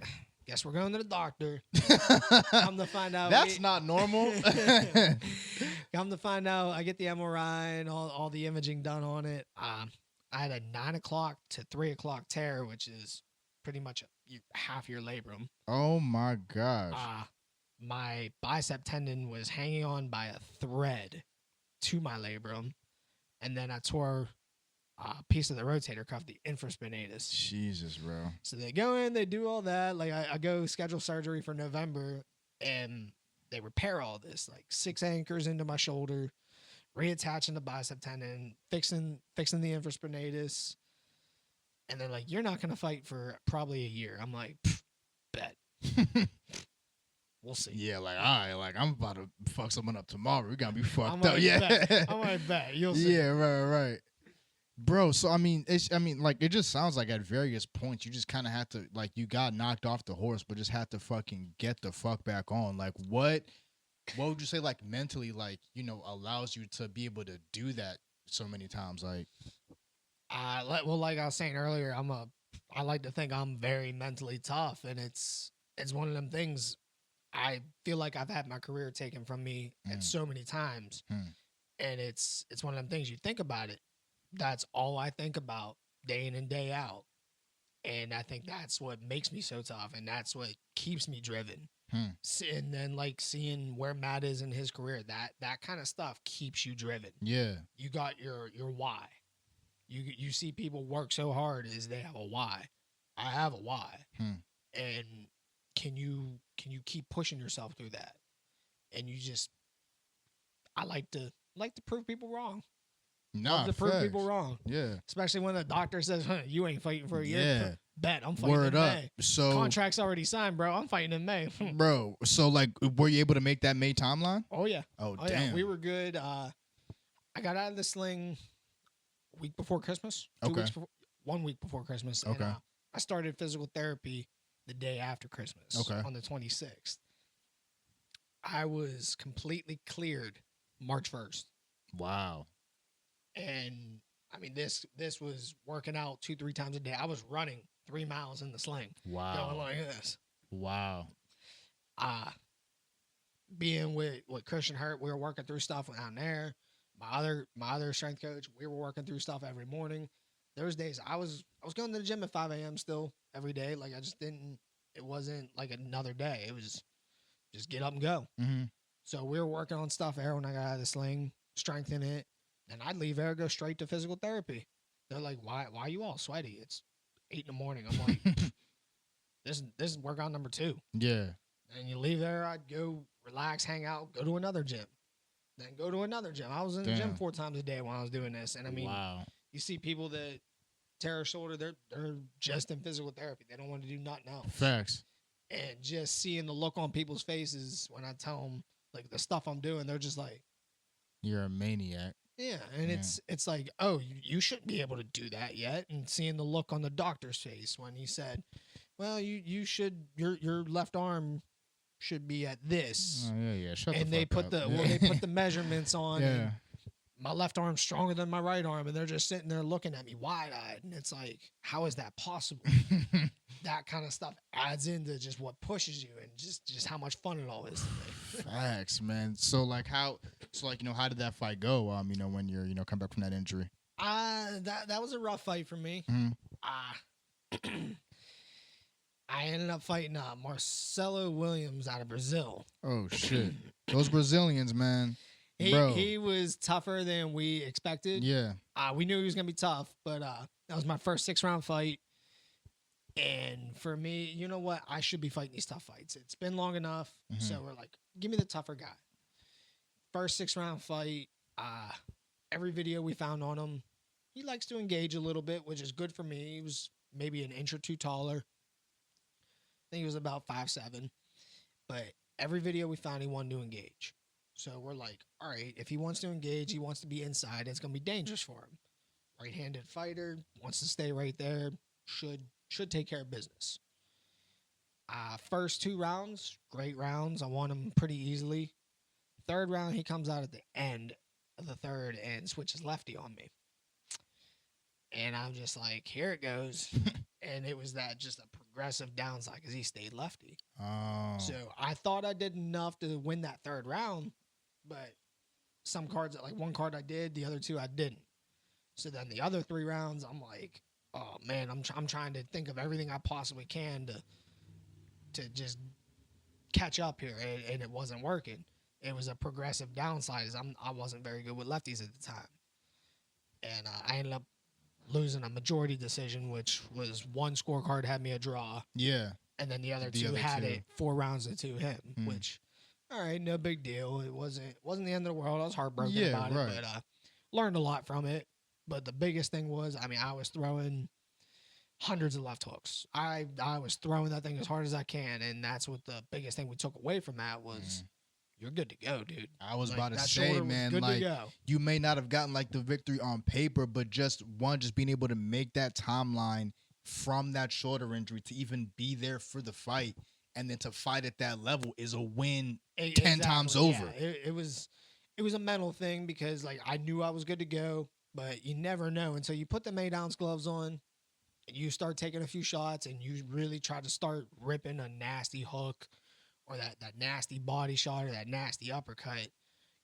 guess we're going to the doctor. Come to find out. That's not normal. Come to find out, I get the MRI and all the imaging done on it. I had a 9 o'clock to 3 o'clock tear, which is pretty much half your labrum. Oh, my gosh. My bicep tendon was hanging on by a thread to my labrum. And then I tore a piece of the rotator cuff, the infraspinatus. Jesus, bro. So they go in, they do all that. Like, I go schedule surgery for November, and they repair all this, like 6 anchors into my shoulder, reattaching the bicep tendon, fixing the infraspinatus. And they're like, you're not going to fight for probably a year. I'm like, bet. We'll see. Yeah, like, all right, like, I'm about to fuck someone up tomorrow. We're going to be fucked up. Bet. Yeah. I'm like, bet. You'll see. Yeah, right. Bro, so, like, it just sounds like at various points, you just kind of had to, like, you got knocked off the horse, but just had to fucking get the fuck back on. Like, what would you say, like, mentally, like, allows you to be able to do that so many times? Like, like I was saying earlier, I like to think I'm very mentally tough, and it's one of them things. I feel like I've had my career taken from me at so many times, and it's one of them things. You think about it, that's all I think about day in and day out, and I think that's what makes me so tough, and that's what keeps me driven. And then, like, seeing where Matt is in his career, that kind of stuff keeps you driven. Yeah, you got your why. You see people work so hard as they have a why. I have a why, and can you keep pushing yourself through that? And I like to prove people wrong. Love to prove people wrong. Yeah, especially when the doctor says, "You ain't fighting for a year." Yeah, bet I'm fighting in May. So contract's already signed, bro. I'm fighting in May, bro. So, like, were you able to make that May timeline? Oh yeah. Oh damn. Yeah. We were good. I got out of the sling week before Christmas. 1 week before Christmas. Okay. And, I started physical therapy the day after Christmas. Okay. On the 26th. I was completely cleared March 1st. Wow. And I mean, this was working out 2-3 times a day. I was running 3 miles in the sling. Wow. Going like this. Wow. Being with Christian Hurt, we were working through stuff down there. My other strength coach, we were working through stuff every morning. Those days I was going to the gym at 5 a.m. still every day. Like, it wasn't like another day. It was just get up and go. Mm-hmm. So we were working on stuff there when I got out of the sling, strengthening it. And I'd leave there, go straight to physical therapy. They're like, why are you all sweaty? It's 8 in the morning. I'm like, this is workout number 2. Yeah. And you leave there, I'd go relax, hang out, go to another gym. Then go to another gym. I was in the gym 4 times a day when I was doing this. And I mean, you see people that tear a shoulder, they're just in physical therapy. They don't want to do nothing else. Facts. And just seeing the look on people's faces when I tell them, like, the stuff I'm doing, they're just like, you're a maniac. Yeah, and it's like, oh, you shouldn't be able to do that yet. And seeing the look on the doctor's face when he said, well, you should, your left arm should be at this. Oh, yeah. Shut the fuck up. They put the measurements on. Yeah. my left arm's stronger than my right arm, and they're just sitting there looking at me wide-eyed, and it's like, how is that possible? That kind of stuff adds into just what pushes you and just how much fun it all is to me. Facts, man. So like how did that fight go? When you're come back from that injury. That was a rough fight for me. Mm-hmm. I ended up fighting Marcelo Williams out of Brazil. Oh shit, those Brazilians, man. He was tougher than we expected. Yeah. We knew he was gonna be tough, but that was my first 6-round fight. And for me, you know what? I should be fighting these tough fights. It's been long enough. Mm-hmm. So we're like, give me the tougher guy. First 6-round fight. Every video we found on him, he likes to engage a little bit, which is good for me. He was maybe an inch or two taller. I think he was about 5'7". But every video we found, he wanted to engage. So we're like, all right, if he wants to engage, he wants to be inside, it's going to be dangerous for him. Right-handed fighter, wants to stay right there, should take care of business. First 2 rounds, great rounds. I won him pretty easily. Third round, he comes out at the end of the third and switches lefty on me. And I'm just like, here it goes. And it was that just a progressive downside because he stayed lefty. Oh. So I thought I did enough to win that third round, but some cards, like one card I did, the other 2 I didn't. So then the other 3 rounds, I'm like, oh man, I'm trying to think of everything I possibly can to just catch up here, and it wasn't working. It was a progressive downside. I wasn't very good with lefties at the time, and I ended up losing a majority decision, which was one scorecard had me a draw. Yeah. And then the other two had it 4 rounds to him, which, all right, no big deal. It wasn't the end of the world. I was heartbroken about it, but learned a lot from it. But the biggest thing was, I was throwing hundreds of left hooks. I was throwing that thing as hard as I can, and that's what the biggest thing we took away from that was. You're good to go, dude. I was about to say, man, like you may not have gotten like the victory on paper, but just being able to make that timeline from that shoulder injury to even be there for the fight and then to fight at that level is a win 10 times over. Yeah, it was a mental thing because like I knew I was good to go, but you never know until you put the 8-ounce gloves on and you start taking a few shots and you really try to start ripping a nasty hook or that nasty body shot or that nasty uppercut.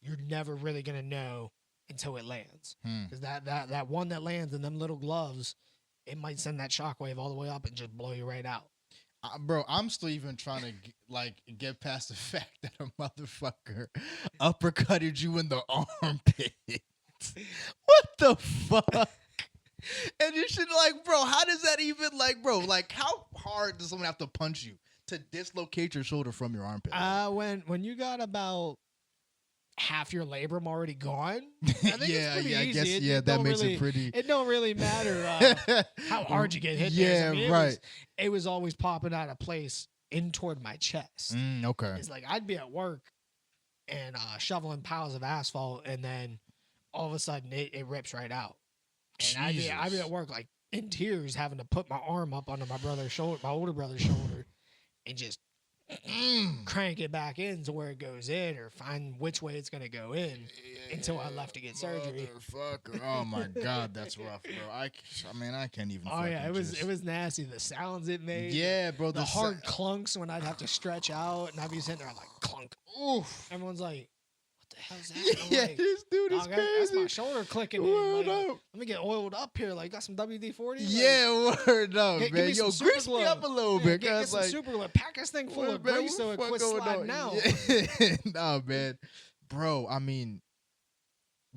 You're never really going to know until it lands. Because that one that lands in them little gloves, it might send that shockwave all the way up and just blow you right out. Bro, I'm still even trying to get past the fact that a motherfucker uppercutted you in the armpit. What the fuck? And you should bro, how does that even how hard does someone have to punch you to dislocate your shoulder from your armpit? When you got about half your labrum already gone, I think it's pretty easy. That makes it pretty. It don't really matter how hard you get hit. Yeah, right. It was always popping out of place in toward my chest. Okay. It's like I'd be at work and shoveling piles of asphalt, and then all of a sudden it rips right out. And I'd be at work like in tears, having to put my arm up under my brother's shoulder, my older brother's shoulder, and just crank it back in to where it goes in or find which way it's going to go in until I left to get surgery. Motherfucker. Oh my God, that's rough, bro. I can't even. Oh yeah, it was nasty. The sounds it made. Yeah, bro. The hard clunks when I'd have to stretch out and I'd be sitting there like clunk. Oof. Everyone's like, what the hell's that? Yeah, this dude is crazy. That's my shoulder clicking. Let me get oiled up here. Like, got some WD-40? Yeah, word up, man. Yo, grease me up a little bit. Get some super glue. Pack this thing full of grease so it quits sliding out. Yeah. Nah, man. Bro,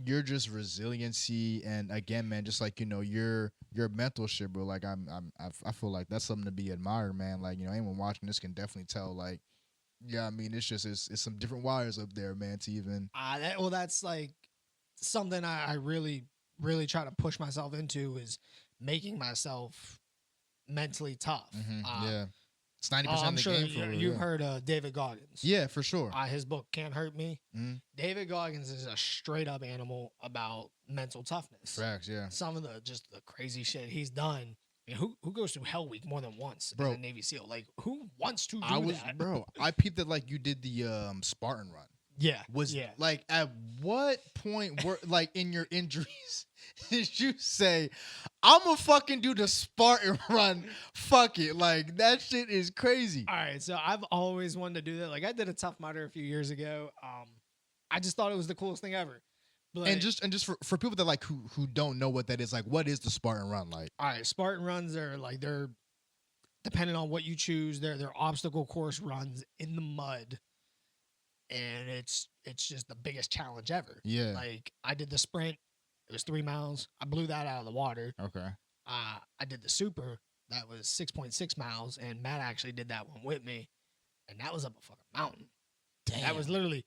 you're just resiliency, and again, man, just your mental shit, bro. Like I feel like that's something to be admired, man. Like, anyone watching this can definitely tell, like, yeah, it's some different wires up there, man, to even. That's like something I really, really try to push myself into is making myself mentally tough. Yeah. It's 90% of the game for real. You've heard David Goggins. Yeah, for sure. His book, Can't Hurt Me. David Goggins is a straight up animal about mental toughness. Facts, yeah. Some of the crazy shit he's done. I mean, who goes through Hell Week more than once bro, as a Navy SEAL? Like, who wants to do that? Bro, I peeped that you did the Spartan run. Yeah. Was yeah. like, at what point were like in your injuries did you say, I'm gonna fucking do the Spartan run? Fuck it. Like, that shit is crazy. All right. So I've always wanted to do that. Like I did a Tough Mudder a few years ago. I just thought it was the coolest thing ever. But And just for people that like who don't know what that is, like, what is the Spartan run like? all right, Spartan runs are like they're depending on what you choose, they're obstacle course runs in the mud. And it's just the biggest challenge ever. Yeah. Like I did the sprint, it was 3 miles. I blew that out of the water. Okay. I did the super, that was 6.6 miles, and Matt actually did that one with me, and that was up a fucking mountain. Damn. That was literally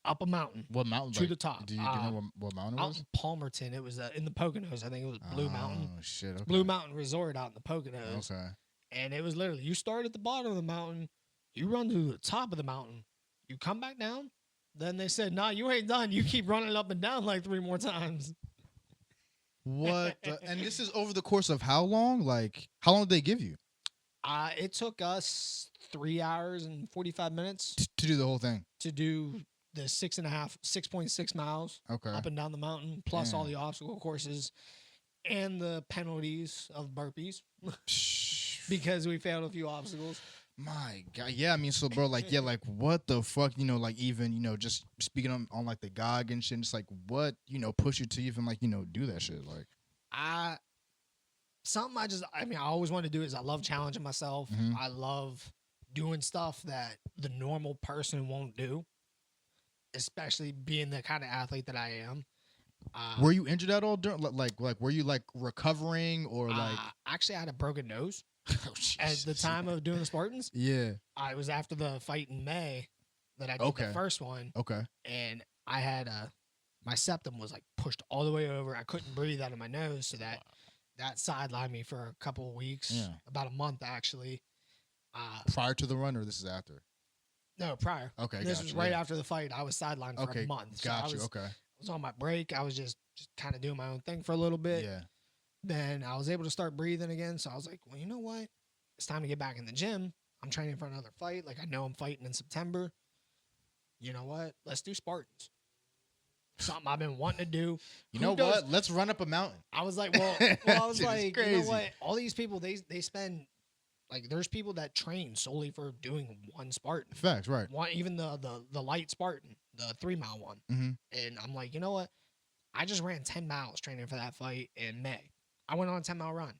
up a mountain. What mountain? To like, the top. Do you know what mountain it Out was? in Palmerton, it was in the Poconos. I think it was Blue Mountain. Oh shit. Okay. Blue Mountain Resort out in the Poconos. Okay. And it was literally, you start at the bottom of the mountain, you run to the top of the mountain, you come back down. Then they said, nah, you ain't done. You keep running up and down like 3 more times. What? And this is over the course of how long? Like, how long did they give you It took us 3 hours and 45 minutes to do the whole thing? to do the 6.6 miles Okay. up and down the mountain, plus Damn. all the obstacle courses and the penalties of burpees because we failed a few obstacles. My God. Yeah, I mean, so bro, like, yeah, like, what the fuck, like, even, just speaking on like the GOG and shit, it's like, what, push you to even, like, do that shit? Like, I always want to do is I love challenging myself. Mhm. I love doing stuff that the normal person won't do, especially being the kind of athlete that I am. were you injured at all during, like, were you like recovering or like? Actually, I had a broken nose Oh, at the Jesus. time of doing the Spartans. Yeah. I was after the fight in May that I did Okay. the first one, Okay. and I had my septum was like pushed all the way over. I couldn't breathe out of my nose, so that sidelined me for a couple of weeks, Yeah. about a month actually. Prior to the run, or this is after? No, prior. Okay. This gotcha, was right yeah. after the fight. I was sidelined for Okay. a month. So Got I you. was, Okay. was on my break. I was just kind of doing my own thing for a little bit. Yeah. Then I was able to start breathing again. So I was like, well, you know what? It's time to get back in the gym. I'm training for another fight. Like I know I'm fighting in September. You know what? Let's do Spartans. Something I've been wanting to do. You know what? Let's run up a mountain. I was like, well I was Shit is like, you know crazy. what? All these people, they spend, like, there's people that train solely for doing one Spartan. Facts, right? One, even the light Spartan, the 3 mile one. Mm-hmm. And I'm like, you know what? I just ran 10 miles training for that fight in May. I went on a 10-mile run.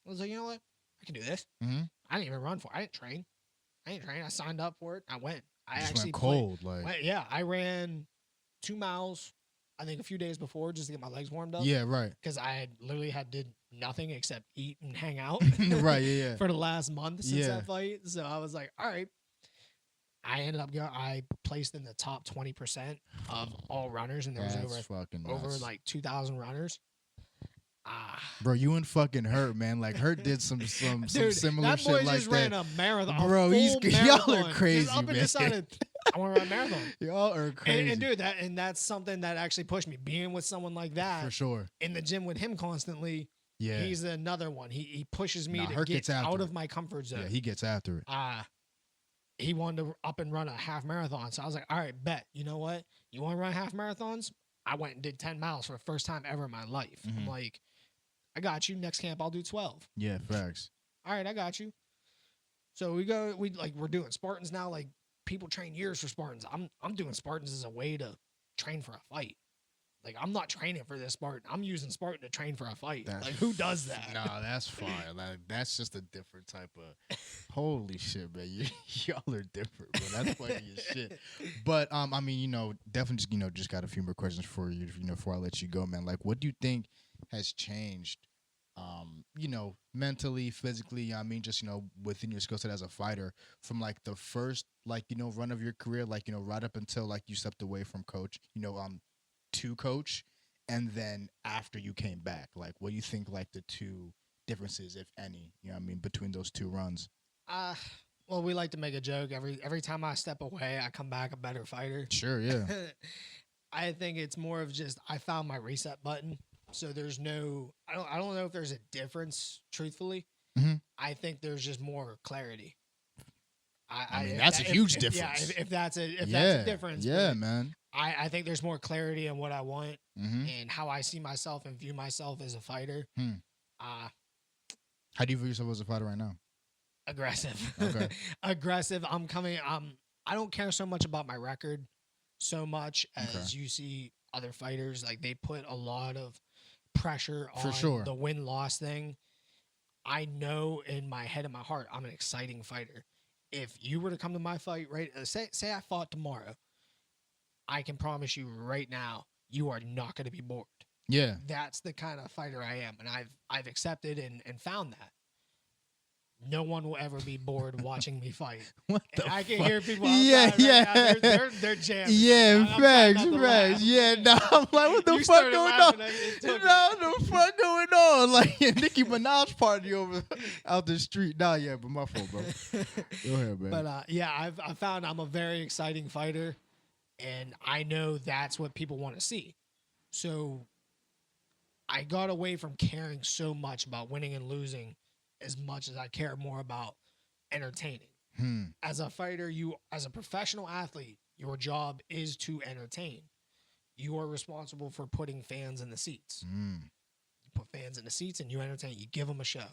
I was like, you know what? I can do this. Mm-hmm. I didn't even run for it. I didn't train. I signed up for it. I went. I Just actually went cold, like. yeah, I ran 2 miles, I think a few days before, just to get my legs warmed up. Yeah, right. Because I had literally did nothing except eat and hang out. Right, yeah. For the last month since Yeah. that fight. So I was like, all right. I ended up I placed in the top 20% of all runners, and there was That's fucking over nuts. like 2,000 runners. Bro, you and fucking Hurt, man. Like, Hurt did some Dude, similar that shit boy like just that. ran a marathon. Bro, a full y'all are marathon. crazy, Just up and man. decided, I want to run a marathon. Y'all are crazy. And dude, that's something that actually pushed me. Being with someone like that for sure. in the gym with him constantly. Yeah. He's another one. He pushes me to Hurt get gets after out it. of my comfort zone. Yeah, he gets after it. He wanted to up and run a half marathon. So I was like, all right, bet. You know what? You want to run half marathons? I went and did 10 miles for the first time ever in my life. I'm like, I got you. Next camp, I'll do 12. Yeah, facts. All right, I got you. So we're doing Spartans now. Like, people train years for Spartans. I'm doing Spartans as a way to train for a fight. Like, I'm not training for this Spartan. I'm using Spartan to train for a fight. Like, who does that? Nah, that's fire. Like, that's just a different type of. Holy shit, man! Y'all are different, bro. That's funny as shit. But I mean, definitely just got a few more questions for you, before I let you go, man. Like, what do you think has changed? Mentally, physically. I mean, just within your skill set as a fighter, from like the first run of your career, right up until like you stepped away from coach, to coach, and then after you came back, like, what do you think like the two differences, if any, between those two runs? Well, we like to make a joke. Every time I step away, I come back a better fighter. Sure, yeah. I think it's more of just I found my reset button. So there's no I don't know if there's a difference, truthfully. Mm-hmm. I think there's just more clarity. I mean, if that's a huge difference. Yeah, if that's a difference. Yeah, man. I think there's more clarity in what I want Mm-hmm. and how I see myself and view myself as a fighter. How do you view yourself as a fighter right now? Aggressive. Okay. Aggressive. I don't care so much about my record so much as you see other fighters. Like, they put a lot of pressure on the win-loss thing. I know in my head and my heart I'm an exciting fighter. If you were to come to my fight, right, say I fought tomorrow, I can promise you right now, you are not going to be bored. Yeah. That's the kind of fighter I am, and I've accepted and found that. No one will ever be bored watching me fight. What the I can fuck? hear people Yeah, now, they're jamming. Yeah, I'm trying not to facts. laugh. Yeah, nah, I'm like, what the You fuck started going on? laughing, it took No, the fuck going on? Like Nicki Minaj party over out the street. Nah, yeah, but my fault, bro. Go ahead, man. But yeah, I've found I'm a very exciting fighter, and I know that's what people want to see. So I got away from caring so much about winning and losing as much as I care more about entertaining. As a fighter, as a professional athlete, your job is to entertain. You are responsible for putting fans in the seats. You put fans in the seats and you entertain. You give them a show.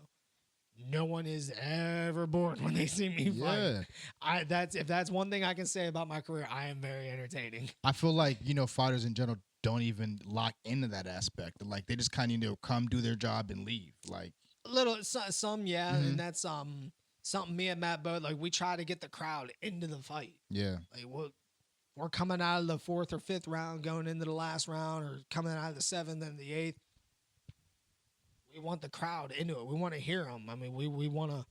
No one is ever bored when they see me fight. If that's one thing I can say about my career, I am very entertaining. I feel like, fighters in general don't even lock into that aspect. Like, they just kind of, come do their job and leave. Like, a little, some, yeah. And that's something me and Matt both, like, we try to get the crowd into the fight. Yeah. Like, we're coming out of the 4th or 5th round, going into the last round, or coming out of the 7th and the 8th. We want the crowd into it. We want to hear them. I mean, we want to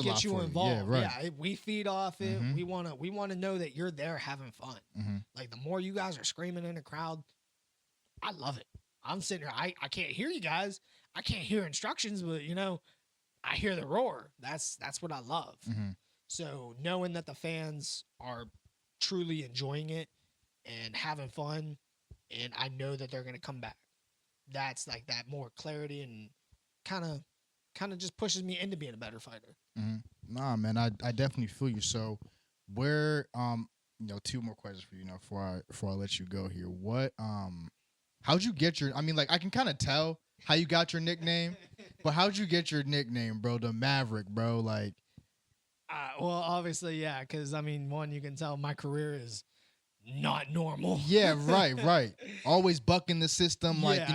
get you involved. Yeah, right. We feed off it. We want to know that you're there having fun. Like, the more you guys are screaming in the crowd, I love it. I'm sitting here. I can't hear you guys. I can't hear instructions, but I hear the roar. That's what I love. So knowing that the fans are truly enjoying it and having fun, and I know that they're gonna come back. That's like that more clarity and kind of just pushes me into being a better fighter. Nah, man, I definitely feel you. So, where 2 more questions for you, before I let you go here. What how'd you get your? I mean, like, I can kind of tell how you got your nickname, but how'd you get your nickname, bro? The Maverick, bro. Like, well, obviously, yeah, because I mean, one, you can tell my career is not normal. Yeah, right. Always bucking the system, like,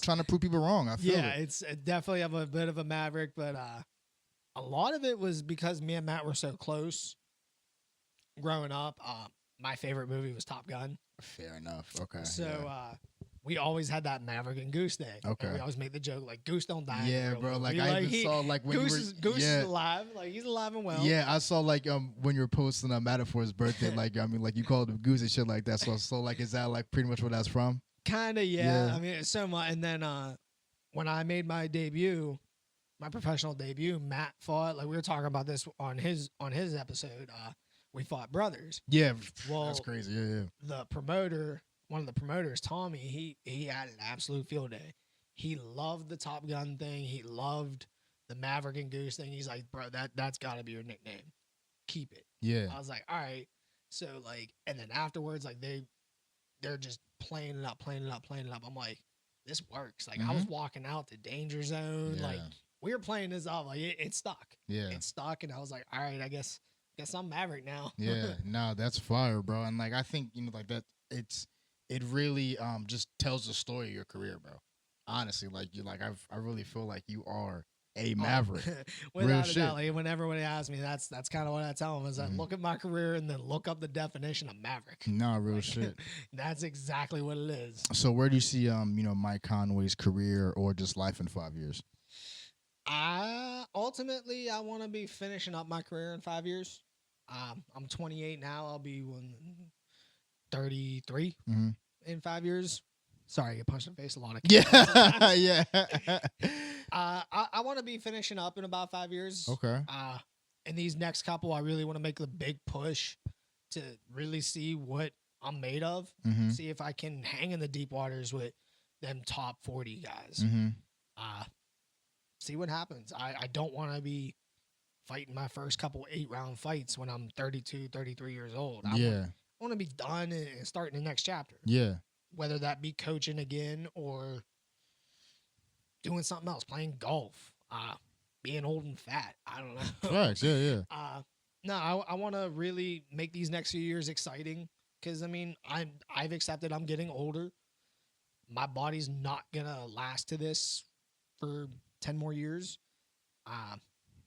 trying to prove people wrong. I feel it. It's definitely I'm a bit of a maverick, but a lot of it was because me and Matt were so close growing up. My favorite movie was Top Gun. Fair enough. Okay. So we always had that Maverick and Goose Day. Okay. And we always make the joke, like, Goose don't die. Yeah, bro. Like, I even saw, like, when Goose is alive. Like, he's alive and well. Yeah, I saw, like, when you were posting Matter for his birthday, like, I mean, like, you called him Goose and shit like that. So like, is that, like, pretty much where that's from? Kind of, yeah. I mean, it's so much. And then when I made my debut, my professional debut, Matt fought, like, we were talking about this on his episode. We fought brothers. Yeah, that's crazy. Yeah. The promoter, one of the promoters, Tommy, he had an absolute field day. He loved the Top Gun thing. He loved the Maverick and Goose thing. He's like, bro, that's got to be your nickname. Keep it. Yeah. I was like, all right. So, like, and then afterwards, like, they're just playing it up. I'm like, this works. Like, I was walking out the danger zone. Yeah. Like, we were playing this off. Like, it stuck. Yeah. It stuck. And I was like, all right, I guess I'm Maverick now. Yeah. No, that's fire, bro. And, like, I think, like, that it really just tells the story of your career, bro. Honestly, like, I really feel like you are a Maverick. Without a doubt. Like, when everybody asks me, that's kind of what I tell them is that look at my career and then look up the definition of Maverick. No, real shit. That's exactly what it is. So where do you see Mike Conway's career or just life in 5 years? Ultimately, I want to be finishing up my career in 5 years. I'm 28 now. I'll be 33 in 5 years. Sorry, I get punched in the face a lot. Yeah. I want to be finishing up in about 5 years. Okay. In these next couple, I really want to make the big push to really see what I'm made of. See if I can hang in the deep waters with them top 40 guys. See what happens. I don't want to be fighting my first couple 8-round fights when I'm 32, 33 years old. Yeah. I want to be done and starting the next chapter. Yeah. Whether that be coaching again or doing something else, playing golf, being old and fat. I don't know. Facts. Yeah. Yeah. No, I want to really make these next few years exciting because I mean I've accepted I'm getting older. My body's not gonna last to this for 10 more years.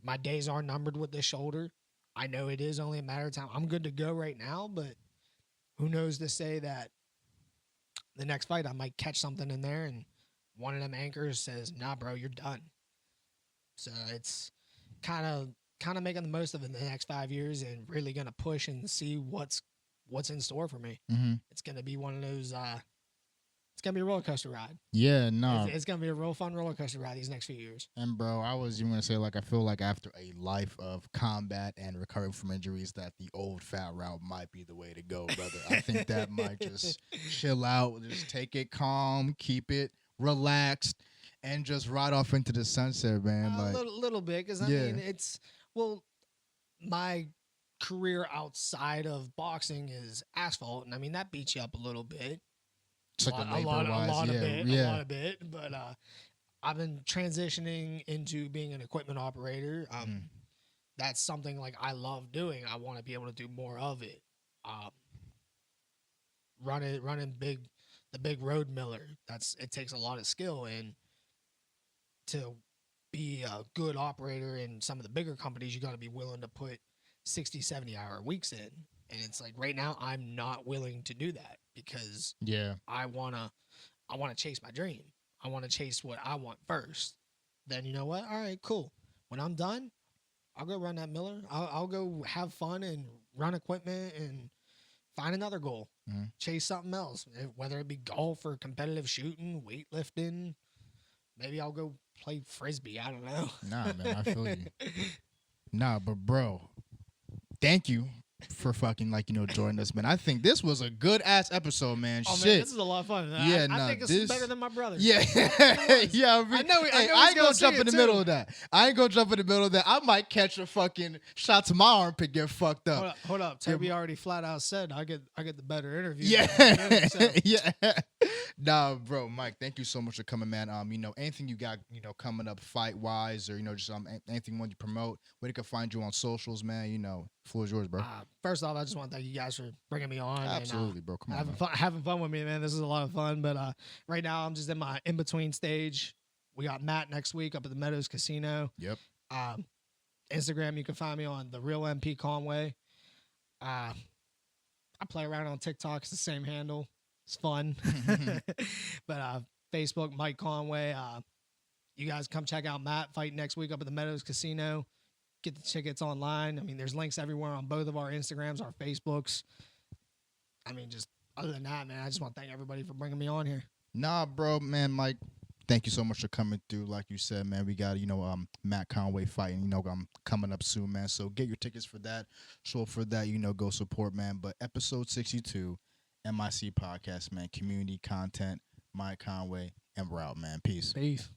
My days are numbered with this shoulder. I know it is only a matter of time. I'm good to go right now, but who knows to say that the next fight I might catch something in there and one of them anchors says, "Nah, bro, you're done." So it's kind of making the most of it in the next 5 years and really gonna push and see what's in store for me. Mm-hmm. It's gonna be one of those. It's gonna be a roller coaster ride. Yeah, no. It's gonna be a real fun roller coaster ride these next few years. And bro, I was even gonna say, like, I feel like after a life of combat and recovering from injuries, that the old fat route might be the way to go, brother. I think that might just chill out, just take it calm, keep it relaxed, and just ride off into the sunset, man. A little bit, because I mean, my career outside of boxing is asphalt, and I mean that beats you up a little bit. It's like a lot of bit. But I've been transitioning into being an equipment operator. That's something like I love doing. I want to be able to do more of it. Running the big road miller. It takes a lot of skill, and to be a good operator in some of the bigger companies, you got to be willing to put 60, 70-hour weeks in. And it's like right now I'm not willing to do that because I wanna chase my dream. I want to chase what I want first. Then you know what? All right, cool. When I'm done, I'll go run that miller. I'll go have fun and run equipment and find another goal. Mm-hmm. Chase something else, whether it be golf or competitive shooting, weightlifting. Maybe I'll go play frisbee. I don't know. Nah, man, I feel you. Nah, but bro, thank you for fucking joining us, man. I think this was a good ass episode, man. Oh Shit. Man, this is a lot of fun. Yeah, I think it's better than my brother. Yeah, yeah. I know. I ain't gonna jump in the middle of that. I might catch a fucking shot to my armpit, get fucked up. Hold up. Toby already flat out said I get the better interview. Yeah, yeah. Nah, bro, Mike, thank you so much for coming, man. Anything you got, coming up fight wise, or just anything you want to promote, where they can find you on socials, man. Floor is yours, bro. First off, I just want to thank you guys for bringing me on. Absolutely, bro. Come on, having fun with me, man. This is a lot of fun. But right now, I'm just in my in between stage. We got Matt next week up at the Meadows Casino. Yep. Instagram, you can find me on the Real MP Conway. I play around on TikTok. It's the same handle. It's fun. But Facebook, Mike Conway. You guys come check out Matt fight next week up at the Meadows Casino. Get the tickets online. I mean, there's links everywhere on both of our Instagrams, our Facebooks. I mean, just other than that, man, I just want to thank everybody for bringing me on here. Nah, bro, man, Mike, thank you so much for coming through. Like you said, man, we got, Matt Conway fighting, I'm coming up soon, man. So get your tickets for that. Show up for that, go support, man. But episode 62, MIC podcast, man, community content, Mike Conway, and we're out, man. Peace. Peace.